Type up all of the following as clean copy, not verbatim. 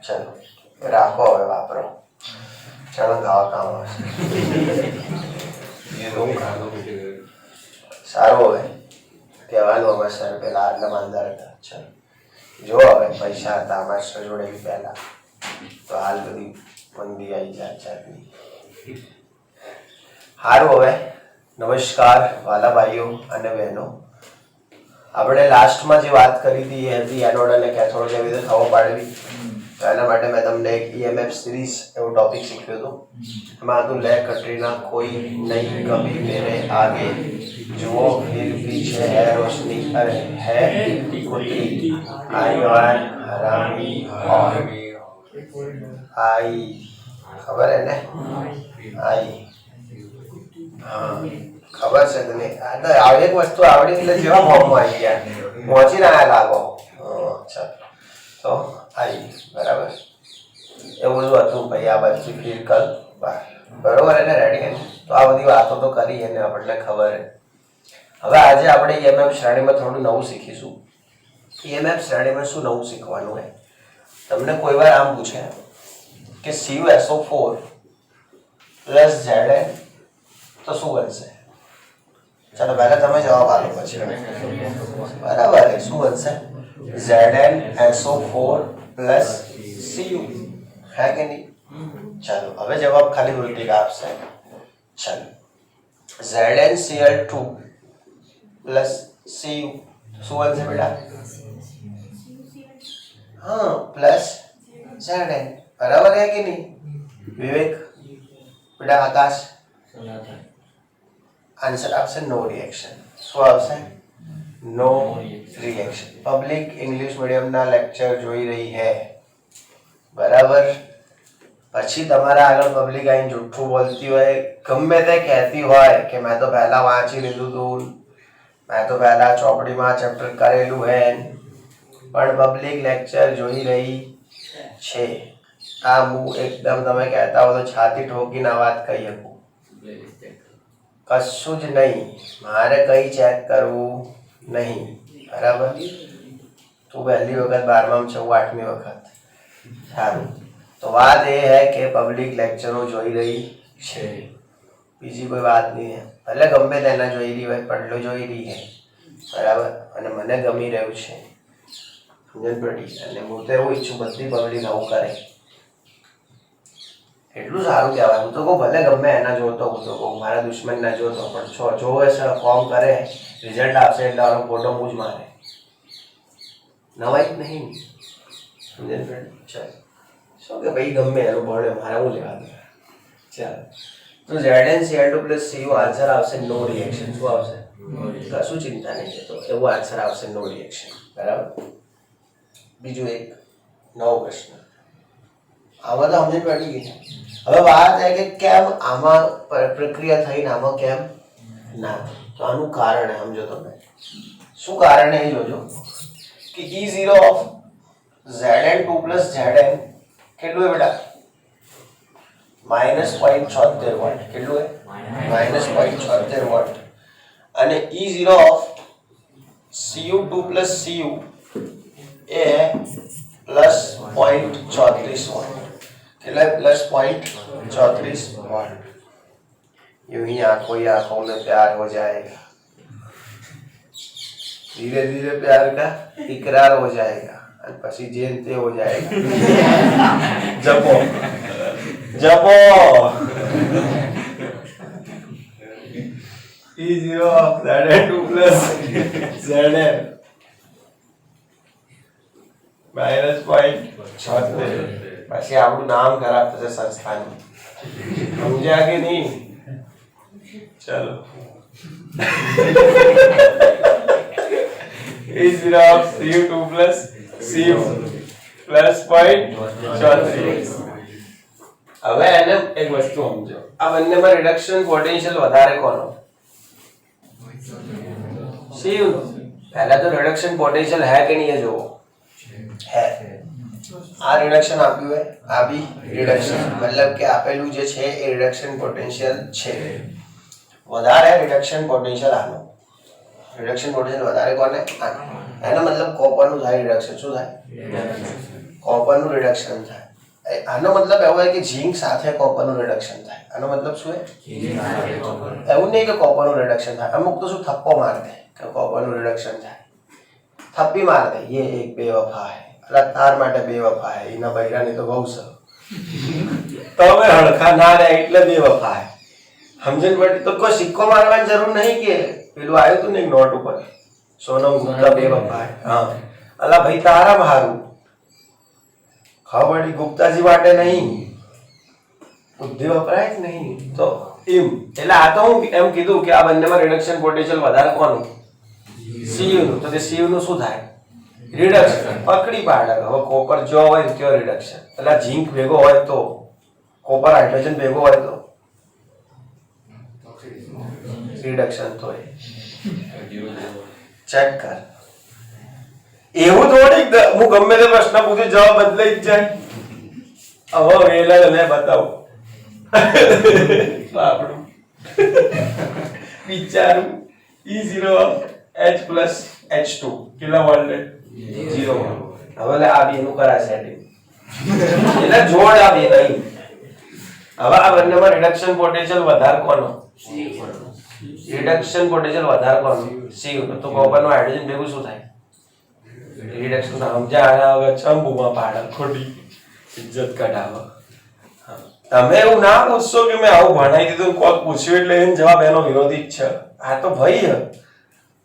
ચલો રાખો હવે વાપરો. ચલો ગાવા કામ આવશે. સારું હવે કહેવાનું હવે સર પેલા આટલા માંદા હતા. ચલો જો હવે પૈસા હતા માસ્ટર જોડે બી પહેલા તો હાલ બધી મંદી આવી જાય જાતની. સારું હવે નમસ્કાર વાલા ભાઈઓ અને બહેનો. આપણે લાસ્ટમાં જે વાત કરી હતી એ હતી એનોડ અને કેથોડ કેવી રીતે ખબર પાડવી. તો એના માટે મેં તમને એક EMF સિરીઝ એવો ટોપિક શીખ્યો હતો. એમાં હતું લે કટરીના કોઈ નહીં કભી મેરે આગે જુઓ ફિર પીછે હે રોશની અરે હે કુતરી આઈવાન હરામી ઓર આઈ ખબર હે ને આઈ હા ખબર છે તને. આ તો એક વસ્તુ આવડી એટલે જેવા ફોર્મમાં આવી ગયા પહોંચી ના લાગો. અચ્છા તો આઈ બરાબર એવું બધું હતું ભાઈ. આ બાજુ ફીલ કર બરોબર એને રેડી. તો આ બધી વાતો તો કરી અને આપણને ખબર. હવે આજે આપણે EMF શ્રેણીમાં થોડું નવું શીખીશું. EMF શ્રેણીમાં શું નવું શીખવાનું હોય તમને કોઈ વાર આમ પૂછે કે CuSO4 પ્લસ Zn તો શું બનશે. ચાલો પહેલા તમે જવાબ આપો પછી બરાબર શું બનશે. ZnSO4 પ્લસ Cu હે કે નહીં. ચાલો હવે જવાબ ખાલી વૃત્તિક આપશે. ચાલો ZnCl2 પ્લસ Cu શું બનશે બેટા. હા પ્લસ Zn બરાબર હે કે નહીં. વિવેક બેટા આકાશ આન્સર આપશે નો રિએક્શન. શું આવશે નો રિએક્શન. પબ્લિક ઇંગ્લિશ મીડિયમના લેક્ચર જોઈ રહી હે બરાબર. પછી તમારા આગળ પબ્લિક આઈને જૂઠું બોલતી હોય ગમે તે કહેતી હોય કે મેં તો પહેલા વાંચી લીધું હતું મેં તો પહેલા ચોપડીમાં ચેપ્ટર કરેલું હે પણ પબ્લિક લેક્ચર જોઈ રહી છે. આ હું એકદમ તમે કહેતા હો તો છાતી ઠોકીને આ વાત કહી શકું. કશું જ નહીં મારે કંઈ ચેક કરવું નહીં બરાબર. તું પહેલી વખત 12માં છું 8મી વખત. સારું તો વાત એ હે કે પબ્લિક લેક્ચરો જોઈ રહી છે બીજી કોઈ વાત નહીં. ભલે ગમે તેના જોઈ રહી હોય પડલો જોઈ રહી છે બરાબર. અને મને ગમી રહ્યું છે સમજણ પડી. અને હું તો એવું ઈચ્છું બધી પબ્લિક આવું કરે એટલું સારું કહેવાય. હું તો કહું ભલે ગમે એના જોતો હું તો કહું મારા દુશ્મન ના જોતો પણ જોવે છે ફોર્મ કરે રિઝલ્ટ આવશે એટલે આનો ફોટો હું જ મારે નવાઈ જ નહીં સમજણ પડી. ચાલો શું કે ભાઈ ગમે એનું ભણે મારે હું લેવા દે. ચાલો તો ZnCl2 પ્લસ Cu આન્સર આવશે નો રિએક્શન. શું આવશે કશું ચિંતા નહીં છે તો એવું આન્સર આવશે નો રિએક્શન બરાબર. બીજું એક નવો પ્રશ્ન આમાં તો સમજ પડી ગઈ. હવે વાત છે કે કેમ આમાં પ્રક્રિયા થઈને આમાં કેમ ના. તો આનું કારણ સમજો તમે. શું કારણ એ જોજો કે E0 of Zn2 plus Zn કેટલું હે બેટા -0.76 વોટ. કેટલું હે -0.76 વોટ. અને E0 of Cu2 plus Cu એ +0.34 વોટ. કેટલા +0.34 वोट. यूं ही आंखों ही आंखों में प्यार हो जाएगा धीरे धीरे प्यार का इकरार हो जाएगा और पसी जेल ते हो जाएगा. जपो जपो E0 of Zn2 plus Zn -0.76 પછી આપણું નામ ખરાબ થશે સંસ્થાનું સમજ્યા કે નહીં. ચલો E0 of Cu2 plus Cu plus 0.34. હવે એને એક વસ્તુ સમજો આ બંનેમાં રિડક્શન પોટેન્શિયલ વધારે કોનો Cu નો. પહેલા તો રિડક્શન પોટેન્શિયલ હે કે નહીં એ જોવો है. આ રિડક્શન આપ્યું है આ भी રિડક્શન मतलब કે આપેલું જે છે એ રિડક્શન પોટેન્શિયલ છે વધારે રિડક્શન પોટેન્શિયલ આનો. રિડક્શન પોટેન્શિયલ વધારે કોને આનો. એનો મતલબ કોપરનું થાય રિડક્શન શું થાય કોપરનું રિડક્શન થાય. આનો મતલબ એવો હોય કે ઝીંક સાથે કોપરનું રિડક્શન થાય. આનો મતલબ શું છે? એવું નહીં કે કોપરનું રિડક્શન થાય. અમુક તો શું થપ્પો માર દે કે કોપરનું રિડક્શન થાય. થપ્પી માર દે ये एक बेवफा है, અલા તાર માટે બેવફા है, એના બૈરાની તો બહુ છે. તમે હળખા ના રહે એટલે બેવફા है. સમજણ પડી? તો કોઈ સિક્કો મારવાની જરૂર નહીં કે પેલું આવ્યું હતું ને નોટ ઉપર સોનમ ગુપ્તા બેવફા है. હા અલા ભાઈ તારા મારું ખબર ગુપ્તાજી માટે નહીં, બુદ્ધિ વપરાય જ નહીં. તો એમ એટલે આ તો હું એમ કીધું કે આ બંનેમાં રિડક્શન પોટેન્શિયલ વધારે કોનું? Cu નું. તો તે Cu નું શું થાય? રિડક્શન. પકડી પાડે. હવે કોપર જો હોય ને ત્યાં રિડક્શન, એટલે ઝીંક ભેગો હોય તો કોપર હાઇડ્રોજન ભેગો હોય તો રિડક્શન તો ચેક કર. એવું થોડીક હું ગમે તે પ્રશ્ન પૂછું જવાબ બદલાઈ જ જાય. હવે વેલા મેં બતાવું આપણું વિચારું E0H plus H2 કેટલા વોલ્ટ? 0 વોલ્ટ. હવે આ બેનું કરાય સેટિંગ એટલે જોડ આ બે નહીં. હવે આ બંનેમાં રિડક્શન પોટેન્શિયલ વધારે કોનો? રિડક્શન પોટેન્શિયલ વધારે કોનો? Cu. તો કોપરનું હાઇડ્રોજન ભેગું શું થાય? રિડક્શન. સમજ્યા? હવે ચંબુમાં પાડે ખોટી ઇજ્જત કઢાવો. તમે એવું ના પૂછશો કે મેં આવું ભણાઈ દીધું કોક પૂછ્યું એટલે એનો જવાબ એનો વિરોધી જ છે. આ તો ભાઈ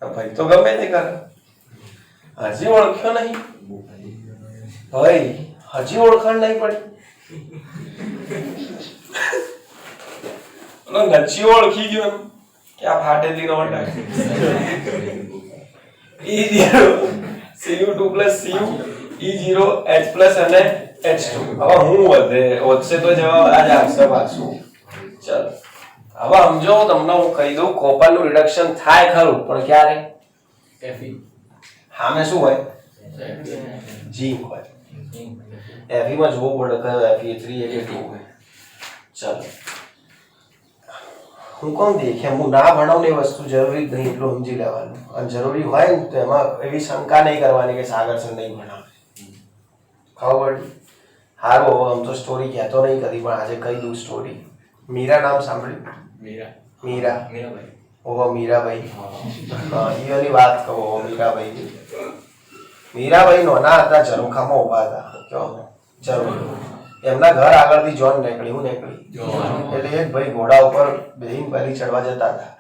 ભાઈ તો ગમે તે કરે. હજી ઓળખ્યો નહીં ભાઈ, હજી ઓળખાણ નહીં પડી. નચી ઓળખી ગયો એમ કે આ ફાટેલી નો E0 Cu2 plus Cu E0 H plus અને H2. હવે હું વધશે તો જવાબ આજ આવશે પાછું. ચલો હવે સમજો તમને હું કહી દઉં કોપરનું રિડક્શન થાય ખરું પણ ક્યારે? Fe. હામે શું હોય? ઝીંક હોય. Fe માં જોવું પડે કયો Fe3 કે 2 હોય. ચલો હું કોણ દેખે હું ના ભણાવું ને એ વસ્તુ જરૂરી જ નહીં એટલું સમજી લેવાનું. અને જરૂરી હોય ને તો એમાં એવી શંકા નહીં કરવાની કે સાગર સર નહીં ભણાવે. ખબર પડી? હારું હવે આમ તો સ્ટોરી કહેતો નહીં કદી પણ આજે કહી દઉં સ્ટોરી. મીરા નામ સાંભળ્યું? મીરાભાઈ. ઓહો મીરાભાઈ. હા એની વાત કહો. મીરાભાઈ નાના હતા ઝરૂખામાં ઉભા હતા. કયો ઝરૂખ? એમના ઘર આગળથી જોન નીકળી. હું નીકળી એટલે એક ભાઈ ઘોડા ઉપર બેહીને પહેલી ચડવા જતા હતા.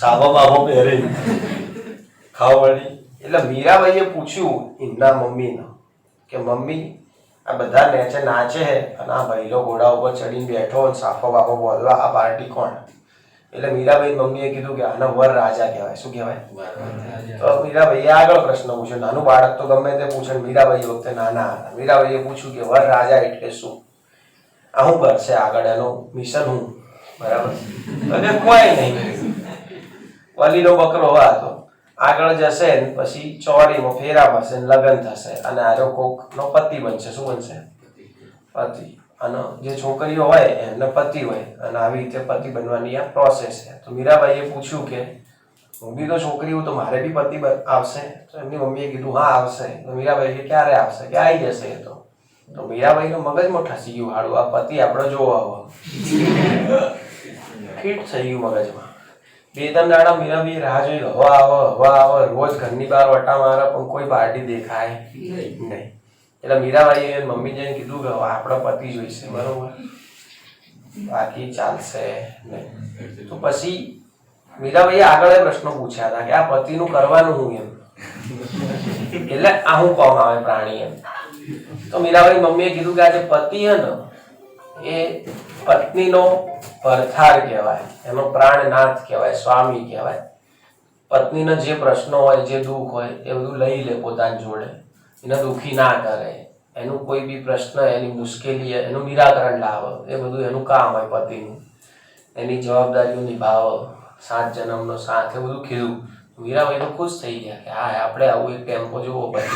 સાબો બાબો પહેરી ખાવ પડી. એટલે મીરાબાઈએ પૂછ્યું એમના મમ્મીને કે મમ્મી આ બધા નેચે નાચે હે અને આ ભાઈલો ઘોડા ઉપર ચડીને બેઠો અને સાફો બાફો બોલવા આ પાર્ટી કોણ? એટલે મીરાબાઈ મમ્મીએ કીધું કે આનો વર રાજા કહેવાય. શું કહેવાય? તો મીરાબાઈએ આગળ પ્રશ્ન પૂછ્યો. નાનું બાળક તો ગમે તે પૂછે. મીરાબાઈ વખતે નાના હતા. મીરાબાઈએ પૂછ્યું કે વર રાજા એટલે શું? આ શું કરશે આગળ? એનું મિશન હું? બરાબર. અને કોઈ નહીં, વલીનો બકરો હતો. આગળ જશે ને પછી ચોરીમાં ફેરા પડશે ને લગ્ન થશે અને આરો કોક નો પતિ બનશે. શું બનશે? પતિ. અને જે છોકરીઓ હોય એમને પતિ હોય અને આવી રીતે પતિ બનવાની આ પ્રોસેસ છે. તો મીરાબાઈએ પૂછ્યું કે હું બી તો છોકરી હું તો મારે બી પતિ આવશે? તો એમની મમ્મીએ કીધું હા આવશે. તો મીરાબાઈ કે ક્યારે આવશે? કે આવી જશે એ તો મીરાબાઈનો મગજમાં ઠસી ગયું હાડું આ પતિ આપણે જોવા આવો. ફિટ થઈ ગયું મગજમાં. બે ત્રણ દાડા મીરાબાઈ રાહ જોઈ હવા આવે રોજ ઘરની બહાર વટા મારે પણ કોઈ પાર્ટી દેખાય નહીં. એટલે મીરાબાઈએ મમ્મી જઈને કીધું કે હવે આપણો પતિ જોઈશે. બરોબર, બાકી ચાલશે નહીં. તો પછી મીરાબાઈએ આગળ પ્રશ્નો પૂછ્યા હતા કે આ પતિનું કરવાનું હું એમ. એટલે આ હું કોમ આવે પ્રાણી એમ. તો મીરાબાઈ મમ્મીએ કીધું કે આ જે પતિ હે ને એ પત્નીનો ભરથાર કહેવાય, એનો પ્રાણનાથ કહેવાય, સ્વામી કહેવાય. પત્નીના જે પ્રશ્નો હોય, જે દુઃખ હોય એ બધું લઈ લે પોતાની જોડે, એને દુઃખી ના કરે. એનું કોઈ બી પ્રશ્ન, એની મુશ્કેલી, એનું નિરાકરણ લાવે, એ બધું એનું કામ હોય પતિનું. એની જવાબદારીઓ નિભાવે, 7 જન્મનો સાથ, એ બધું કીધું. મીરાબાઈ તો ખુશ થઈ ગયા કે હા આપણે આવું એક ટેમ્પો જોવો પતિ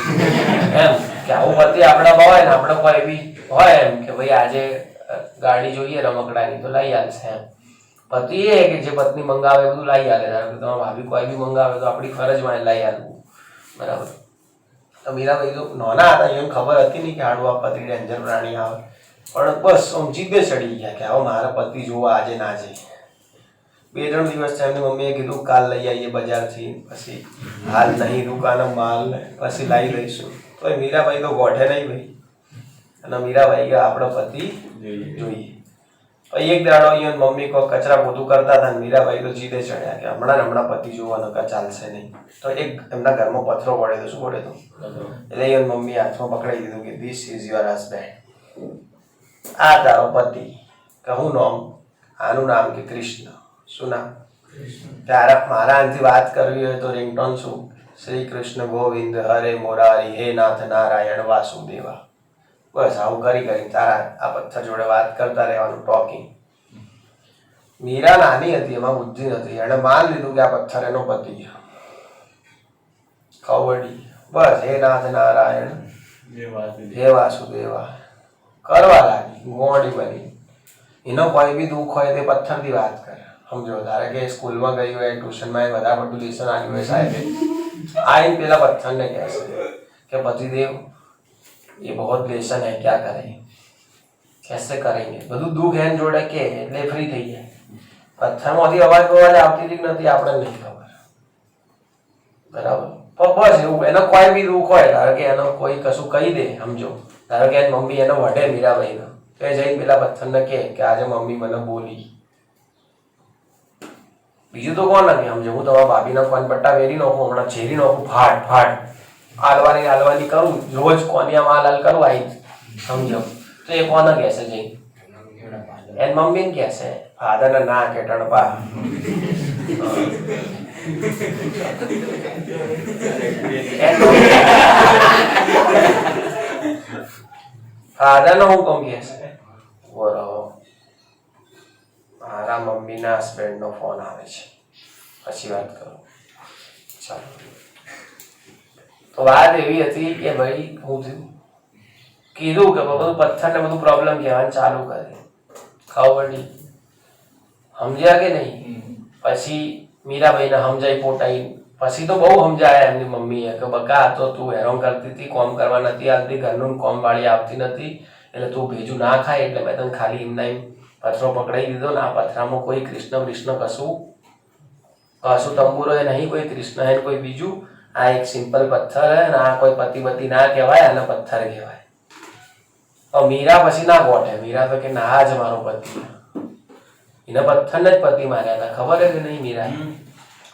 એમ કે આવું પતિ આપણા હોય ને આપણે કોઈ બી હોય એમ કે ભાઈ આજે ગાડી જોઈએ રમકડાની તો લઈ આવશે એમ. પતિ એ કે જે પત્ની મંગાવે બધું લઈ આવે. ધારો કે તમારા ભાભી કોઈ બી મંગાવે તો આપણી ફરજમાં લઈ આવવું. બરાબર. તો મીરાબાઈ તો નાના હતા, એને ખબર હતી નહીં કે હાડું આપવાથી ડેન્જર પ્રાણી આવે, પણ બસ આમ જીદે ચડી ગયા કે હવે મારા પતિ જોવા આજે ના જઈ. 2-3 દિવસ એમની મમ્મીએ કીધું કાલ લઈ આવીએ બજારથી, પછી હાલ નહીં દુકાને માલ પછી લાવી લઈશું. તો મીરાબાઈ તો ગોઠે નહીં ભાઈ, અને મીરાબાઈ કે આપણો પતિ જોઈએ. પછી એક દાડો અહીંયા મમ્મી કોઈ કચરા પોતું કરતા હતા ને મીરાબાઈ તો જીદે ચડ્યા કે હમણાં પતિ જોવાનો કે ચાલશે નહીં. તો એક એમના ઘરમાં પથરો પડે તો શું પડે તો એટલે અહીંયા મમ્મી હાથમાં પકડાઈ દીધું કે ધીસ ઇઝ યોર હસબેન્ડ, આ તારો પતિ. કે હું નામ? આનું નામ કે કૃષ્ણ. શું નામ? ત્યારે મારા આનાથી વાત કરવી હોય તો રિંગટોન શું? શ્રી કૃષ્ણ ગોવિંદ હરે મોરારી હે નાથ નારાયણ વાસુદેવા. બસ આવું કરી તારા આ પથ્થર જોડે વાત કરતા રહેવાનું, ટોકિંગ. મીરા નાની હતી, એમાં બુદ્ધિ નથી, એને માન લીધું કે આ પથ્થર એનો પતિ. ખવડી બસ હે નાથ નારાયણ હે વાસુદેવા કરવા લાગી, ગોળી બની. એનો કોઈ બી દુઃખ હોય તે પથ્થરથી વાત કરે. સમજો, ધારે કે સ્કૂલમાં ગઈ હોય, ટ્યુશનમાં બધા બધું લેસન આવ્યું હોય, સાહેબે આઈને પેલા પથ્થરને કહેશે કે પતિદેવ ये बहुत लेसन है, क्या करें, कैसे करेंगे, બધું દુઃખ એન જોડે કે એટલે ફ્રી થઈ જાય. પથ્થરમાંથી અવાજ આવતી હતી નથી આપણે નહીં ખબર, બરાબર. પણ બસ એવું એનો કોઈ બી દુઃખ હોય, ધારો કે એનો કોઈ કશું કહી દે, સમજો ધારો કે મમ્મી એને વઢે મીરાબાઈને, તો એ જઈને પેલા પથ્થરને કે આજે મમ્મી મને બોલી. બીજું તો કોણ નથી, સમજો હું તમારા ભાભીના કોન પટ્ટા વેરી નાખું, હમણાં ઝેરી નાખું, ફાટ આલવાની કરું, રોજ કોની આમ હાલ કરું આવી, સમજો તો એ કોને કહેશે જઈ? એન મમ્મીને કહેશે, ફાધરને ના કે ટણપા. ફાધરનો હું કોમ કહેશે? બરોબર, મારા મમ્મીના હસબન્ડનો ફોન આવે છે, પછી વાત કરું. ચાલો, તો વાત એવી હતી કે ભાઈ હું થયું કીધું કે બધું પથ્થરને બધું પ્રોબ્લેમ કહેવાનું ચાલુ કરે. ખબર નહીં સમજ્યા કે નહીં. પછી મીરાબાઈને સમજાઈ પોટાઈ, પછી તો બહુ સમજાયા એમની મમ્મીએ કે બકા તો તું હેરાન કરતી હતી, કોમ કરવા નથી આવતી, ઘરનું કોમ વાળી આવતી નથી, એટલે તું ભેજું ના ખાય એટલે મેં તને ખાલી એમના એમ પથ્થરો પકડાઈ દીધો ને. આ પથરામાં કોઈ કૃષ્ણ કશું તંબુરો એ નહીં, કોઈ કૃષ્ણ હે કોઈ બીજું. આ એક સિમ્પલ પથ્થર હે, આ કોઈ પતિ ના કહેવાય, આને પથ્થર કહેવાય. તો મીરા પછી ના ગોઠે. મીરા તો કે ના જ મારો પતિ, એને પથ્થરને જ પતિ માન્યા હતા, ખબર હે કે નહીં મીરા.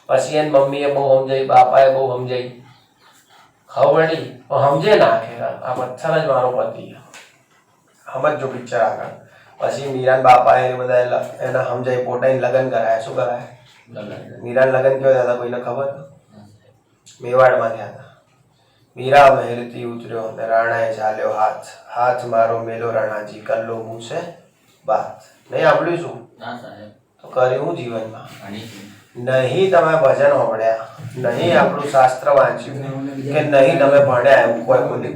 પછી એની મમ્મીએ બહુ સમજાઈ, બાપાએ બહુ સમજાઈ, ખબર નહીં સમજે ના કે આ પથ્થર જ મારો પતિ. સમજો પિક્ચર આગળ. પછી મીરા બાપાએ બધા એને સમજાઈ પોતાને લગ્ન કરાયા. શું કરાયા? મીરા લગ્ન કેવા થયા હતા કોઈને ખબર? મેવાડમાં થયા હતા. મીરા મહેલથી ઉતર્યો ને રાણાએ ચાલ્યો હાથ, હાથ મારો મેલો રાણાજી, કલ્લો મૂસે બાત. નહીં સાંભળ્યું શું? તો કર્યું જીવનમાં નહીં. તમે ભજન સાંભળ્યા નહીં, આપણું શાસ્ત્ર વાંચ્યું કે નહીં, તમે ભણ્યા એવું કોઈ બોલી.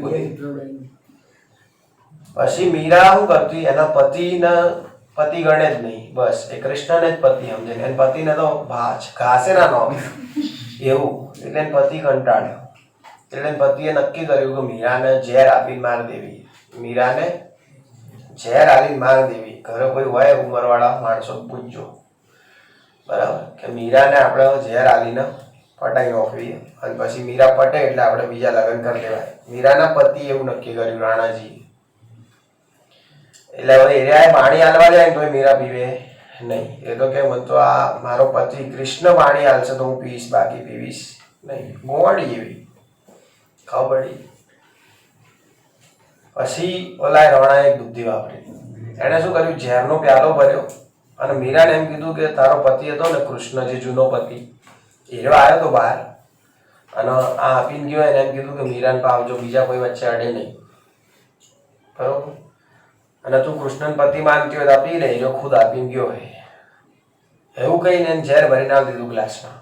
પછી મીરા શું કરતી, એના પતિ ગણે જ નહીં, બસ એ કૃષ્ણને જ પતિ સમજે. એને પતિને તો ઘાસે ના નો એવું, એટલે એને પતિ કંટાળ્યો. એટલે પતિએ નક્કી કર્યું કે મીરાને ઝેર આપીને માર દેવી. મીરાને ઝેર આપીને માર દેવી. ઘરે કોઈ હોય ઉંમરવાળા માણસો પૂછજો, બરાબર, કે મીરાને આપણે ઝેર આલીને પટાઈ નાખવી, અને પછી મીરા પટે એટલે આપણે બીજા લગ્ન કરી લેવાય. મીરાના પતિ એવું નક્કી કર્યું રાણાજી. એટલે હવે એરિયાએ પાણી હાલવા જાય તો મીરા પીવે નહીં. એ તો કે મને તો આ મારો પતિ કૃષ્ણ પાણી હાલશે તો હું પીશ, બાકી પીવીશ નહીં. મોડી એવી ખબર પડી. પછી ઓલા રણાએ એક બુદ્ધિ વાપરી. એણે શું કર્યું, ઝેરનો પ્યાલો ભર્યો અને મીરાને એમ કીધું કે તારો પતિ હતો ને કૃષ્ણ, જે જૂનો પતિ, એરો આવ્યો તો બહાર અને આ આપીને ગયો. એને એમ કીધું કે મીરાને પાવજો, બીજા કોઈ વચ્ચે અડે નહીં, બરોબર. અને તું કૃષ્ણ પતિ માનતી હોય તો પી લે, જો ખુદ આપીને ગયો હોય એવું કહીને એને ઝેર ભરીને આવી દીધું ગ્લાસમાં.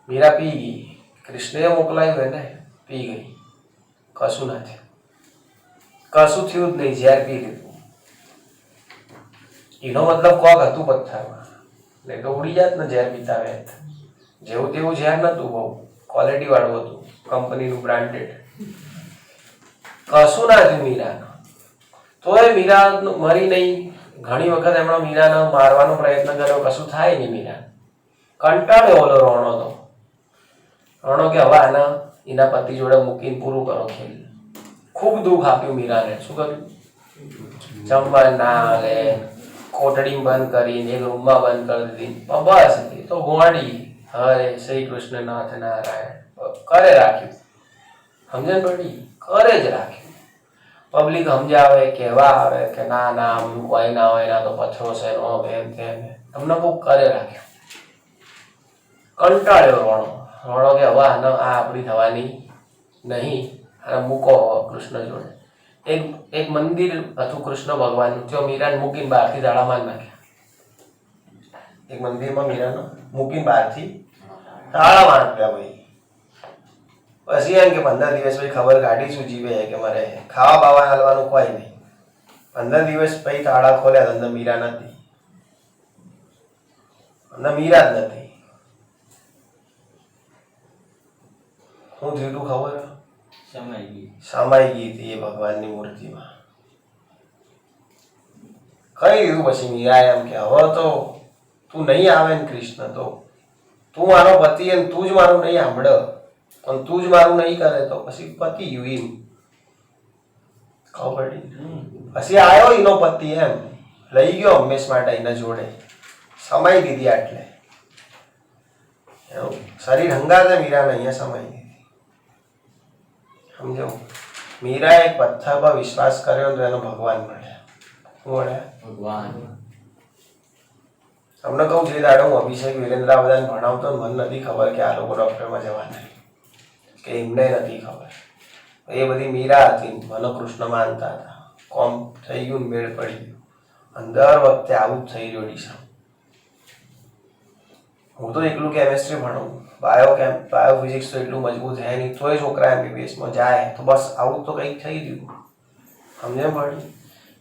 મીરા પી ગઈ. કૃષ્ણએ મોકલાયું એને, પી ગઈ. કશું ના થયું, કશું થયું જ નહીં, ઝેર પી લીધું. એનો મતલબ કોક હતું પથ્થરમાં, નહીં તો ઉડી જાત ને ઝેર પીતા વેત. જેવું તેવું ઝેર નતું, બહુ ક્વોલિટી વાળું હતું, કંપનીનું બ્રાન્ડેડ. કશું ના થયું મીરાને. તોય મીરા મરી નહીં. ઘણી વખત એમણે મીરાને મારવાનો પ્રયત્ન કર્યો, કશું થાય નહીં મીરા. કંટાળ્યો ઓલો રોણો તો. રોણો કે હવે આના એના પતિ જોડે મૂકીને પૂરું કરો ખેલ. ખૂબ દુઃખ આપ્યું મીરાને. શું કર્યું? જમવા ના લે, કોટડી બંધ કરીને એક રૂમમાં બંધ કરી દીધી. બસ એ તો ગોળી. હરે શ્રી કૃષ્ણ નાથ નારાયણ કરે રાખ્યું. સમજણ પડી? કરે જ રાખ્યું. પબ્લિક સમજાવે, કહેવા આવે કે ના ના આમ કોઈ ના હોય, ના તો પથરો છે, નો એમ તેમ. તમને બહુ કરે રાખ્યું. કંટાળ્યો રોણો. રોણો કે હવે આને આ આપણી થવાની નહીં, અને મૂકો કૃષ્ણ જોડે. એક મંદિર હતું કૃષ્ણ ભગવાનનું, ત્યાં મીરાને મૂકીને બહારથી તાળા મારી નાખ્યા. એક મંદિરમાં મીરાને મૂકીને બહારથી તાળા માર્યા ભાઈ. પછી એમ કે 15 દિવસ પછી ખબર કાઢીશું જીવે કે મારે ખાવા બાવા હાલવાનું કોઈ નહીં. 15 દિવસ પછી તાળા ખોલ્યા, અંદર મીરા નથી. અંદર મીરા જ નથી. શું થયું તું ખબર? સમાઈ ગઈ હતી એ ભગવાનની મૂર્તિમાં. કઈ દીધું પછી મીરા એમ કે હવે તો તું નહીં આવે ને કૃષ્ણ, તો તું મારો પતિ અને તું જ મારું નહીં સાંભળ, પણ તું જ મારું નહીં કરે તો પછી પતિ ગયું એમ. ખબર પડી? પછી આવ્યો એનો પતિ, એમ લઈ ગયો હંમેશ માટે એના જોડે. સમાઈ દીધી. આટલે શરીર હંગાતે મીરાને અહીંયા સમાઈ દીધી. સમજો? મીરા એક પથ્થર પર વિશ્વાસ કર્યો તો એનો ભગવાન મળ્યા. શું મળ્યા? ભગવાન. તમને કહું, જે દાડો હું અભિષેક વિરેન્દ્ર બધાને ભણાવતો મને નથી ખબર કે આ લોકો ડોક્ટરમાં જવાના, કે એમને નથી ખબર. એ બધી મીરા હતી, મને કૃષ્ણ માનતા હતા. કોમ થઈ ગયું, મેળ પડી ગયું. અંદર વખતે આવું જ થઈ રહ્યું ડીસા. હું તો એકલું કેમેસ્ટ્રી ભણું, બાયોફિઝિક્સ તો એટલું મજબૂત છે નહીં, તોય છોકરા એમબીબીએસમાં જાય તો બસ આવું તો કંઈક થઈ ગયું. સમજે પડી?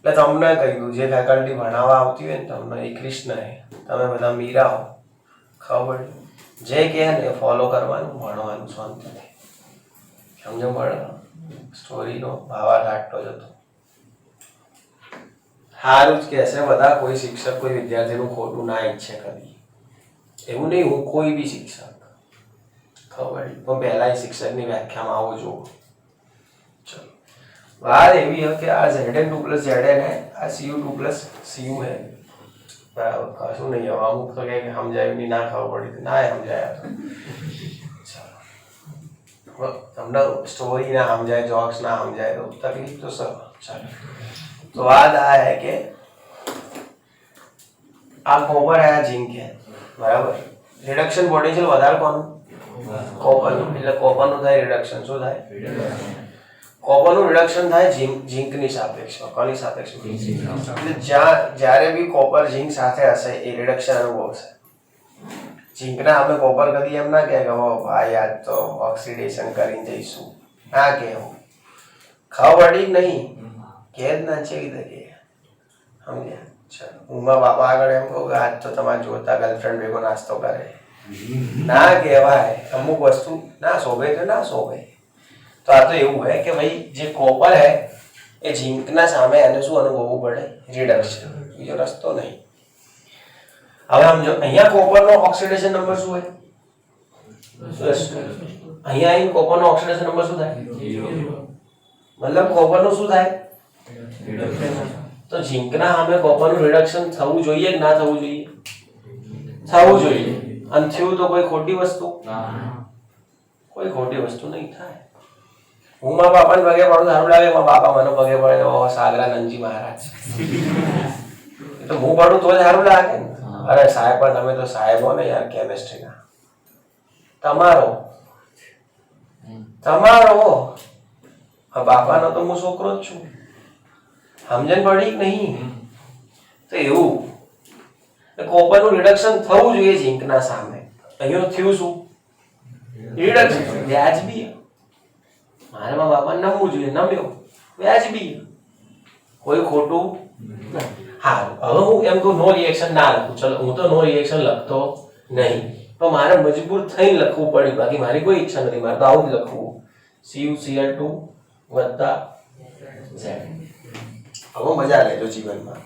એટલે તમને કહ્યું, જે ફેકલ્ટી ભણાવવા આવતી હોય ને તમને, એ કૃષ્ણ હે, તમે બધા મીરા હો. ખબર પડી? જે કહે ને એ ફોલો કરવાનું, ભણવાનું શાંતિથી. સમજો પડે? સ્ટોરીનો ભાવાર્થ આટલો જ હતો. સારું જ કહેશે બધા, કોઈ શિક્ષક કોઈ વિદ્યાર્થીનું ખોટું ના ઈચ્છે કદી. એવું નહીં, હું કોઈ બી શિક્ષક. ખબર પણ પહેલા એ શિક્ષકની વ્યાખ્યામાં આવું જોઉં. ચલો, વાત એવી है કે આ Zn2 + Zn है, આ Cu2 + Cu है. બરાબર? કશું નહીં. હવે અમુક તો કે સમજાયું નહીં, ના ખબર પડી, ના સમજાયા તો ચાલો. તમને સ્ટોરી ના સમજાય, જોક્સ ના સમજાય તો તકલીફ તો સર. ચાલો, તો વાત આ है કે આ કોપર है, આ ઝીંક है. બરાબર? રિડક્શન પોટેન્શિયલ વધારે કોનું? કોપરનું. એટલે કોપરનું થાય રિડક્શન. શું થાય? કોપરનું રિડક્શન થાય ઝીંકની સાપેક્ષમાં. કોની સાપેક્ષમાં? એટલે જ્યારે બી કોપર ઝીંક સાથે હશે એ રિડક્શન અનુભવશે. ઝીંકના આપણે કોપર કદી એમ ના કહે કે ભાઈ આજ તો ઓક્સિડેશન કરીને જઈશું, ના કહેવું. ખબર પડી નહીં કે જ ના છે કીધે કે સમજ્યા? ચાલો, ઊંઘમાં બાપા આગળ એમ કહું કે આજ તો તમારે જોતા ગર્લફ્રેન્ડ ભેગો નાસ્તો કરે, ના કહેવાય. અમુક વસ્તુ ના શોભે તો ના શોભે. તો આ તો એવું है કે ભાઈ જે કોપર है એ ઝીંકના સામે એને શું અનુભવવું પડે? રિડક્શન. બીજો રસ્તો નહીં. હવે સમજો, અહીંયા કોપરનો ઓક્સિડેશન નંબર શું હોય? અહીંયા અહીં કોપરનો ઓક્સિડેશન નંબર શું થાય? મતલબ કોપરનું શું થાય? તો ઝીંકના સામે કોપરનું રિડક્શન થવું જોઈએ કે ના થવું જોઈએ? થવું જોઈએ. અને થયું તો કોઈ ખોટી વસ્તુ? કોઈ ખોટી વસ્તુ નહીં થાય. હું મારા બાપાને પગે પડું સારું લાગે? મારા બાપા મને પગે પડે, ઓ સાગરા નંદજી મહારાજ. એ તો હું પડું તો જ સારું લાગે ને. અરે સાહેબ, પણ તમે તો સાહેબો ને યાર કેમેસ્ટ્રીના. તમારો બાપાનો તો હું છોકરો જ છું. સમજણ પડી કે નહીં? તો એવું કોપરનું રિડક્શન થવું જોઈએ ઝીંકના સામે. અહીંયા થયું શું? રિડક્શન. વ્યાજબી. મારે મારા બાપાને નમવું જોઈએ, નમ્યો, વ્યાજબી, કોઈ ખોટું. હા, હવે હું એમ કહું નો રિએક્શન ના લખું. ચલો, હું તો નો રિએક્શન લખતો નહીં, તો મારે મજબૂર થઈને લખવું પડ્યું, બાકી મારી કોઈ ઈચ્છા નથી, મારે તો આવું જ લખવું CuCl2 વત્તા Z. હવે મજા લેજો જીવનમાં.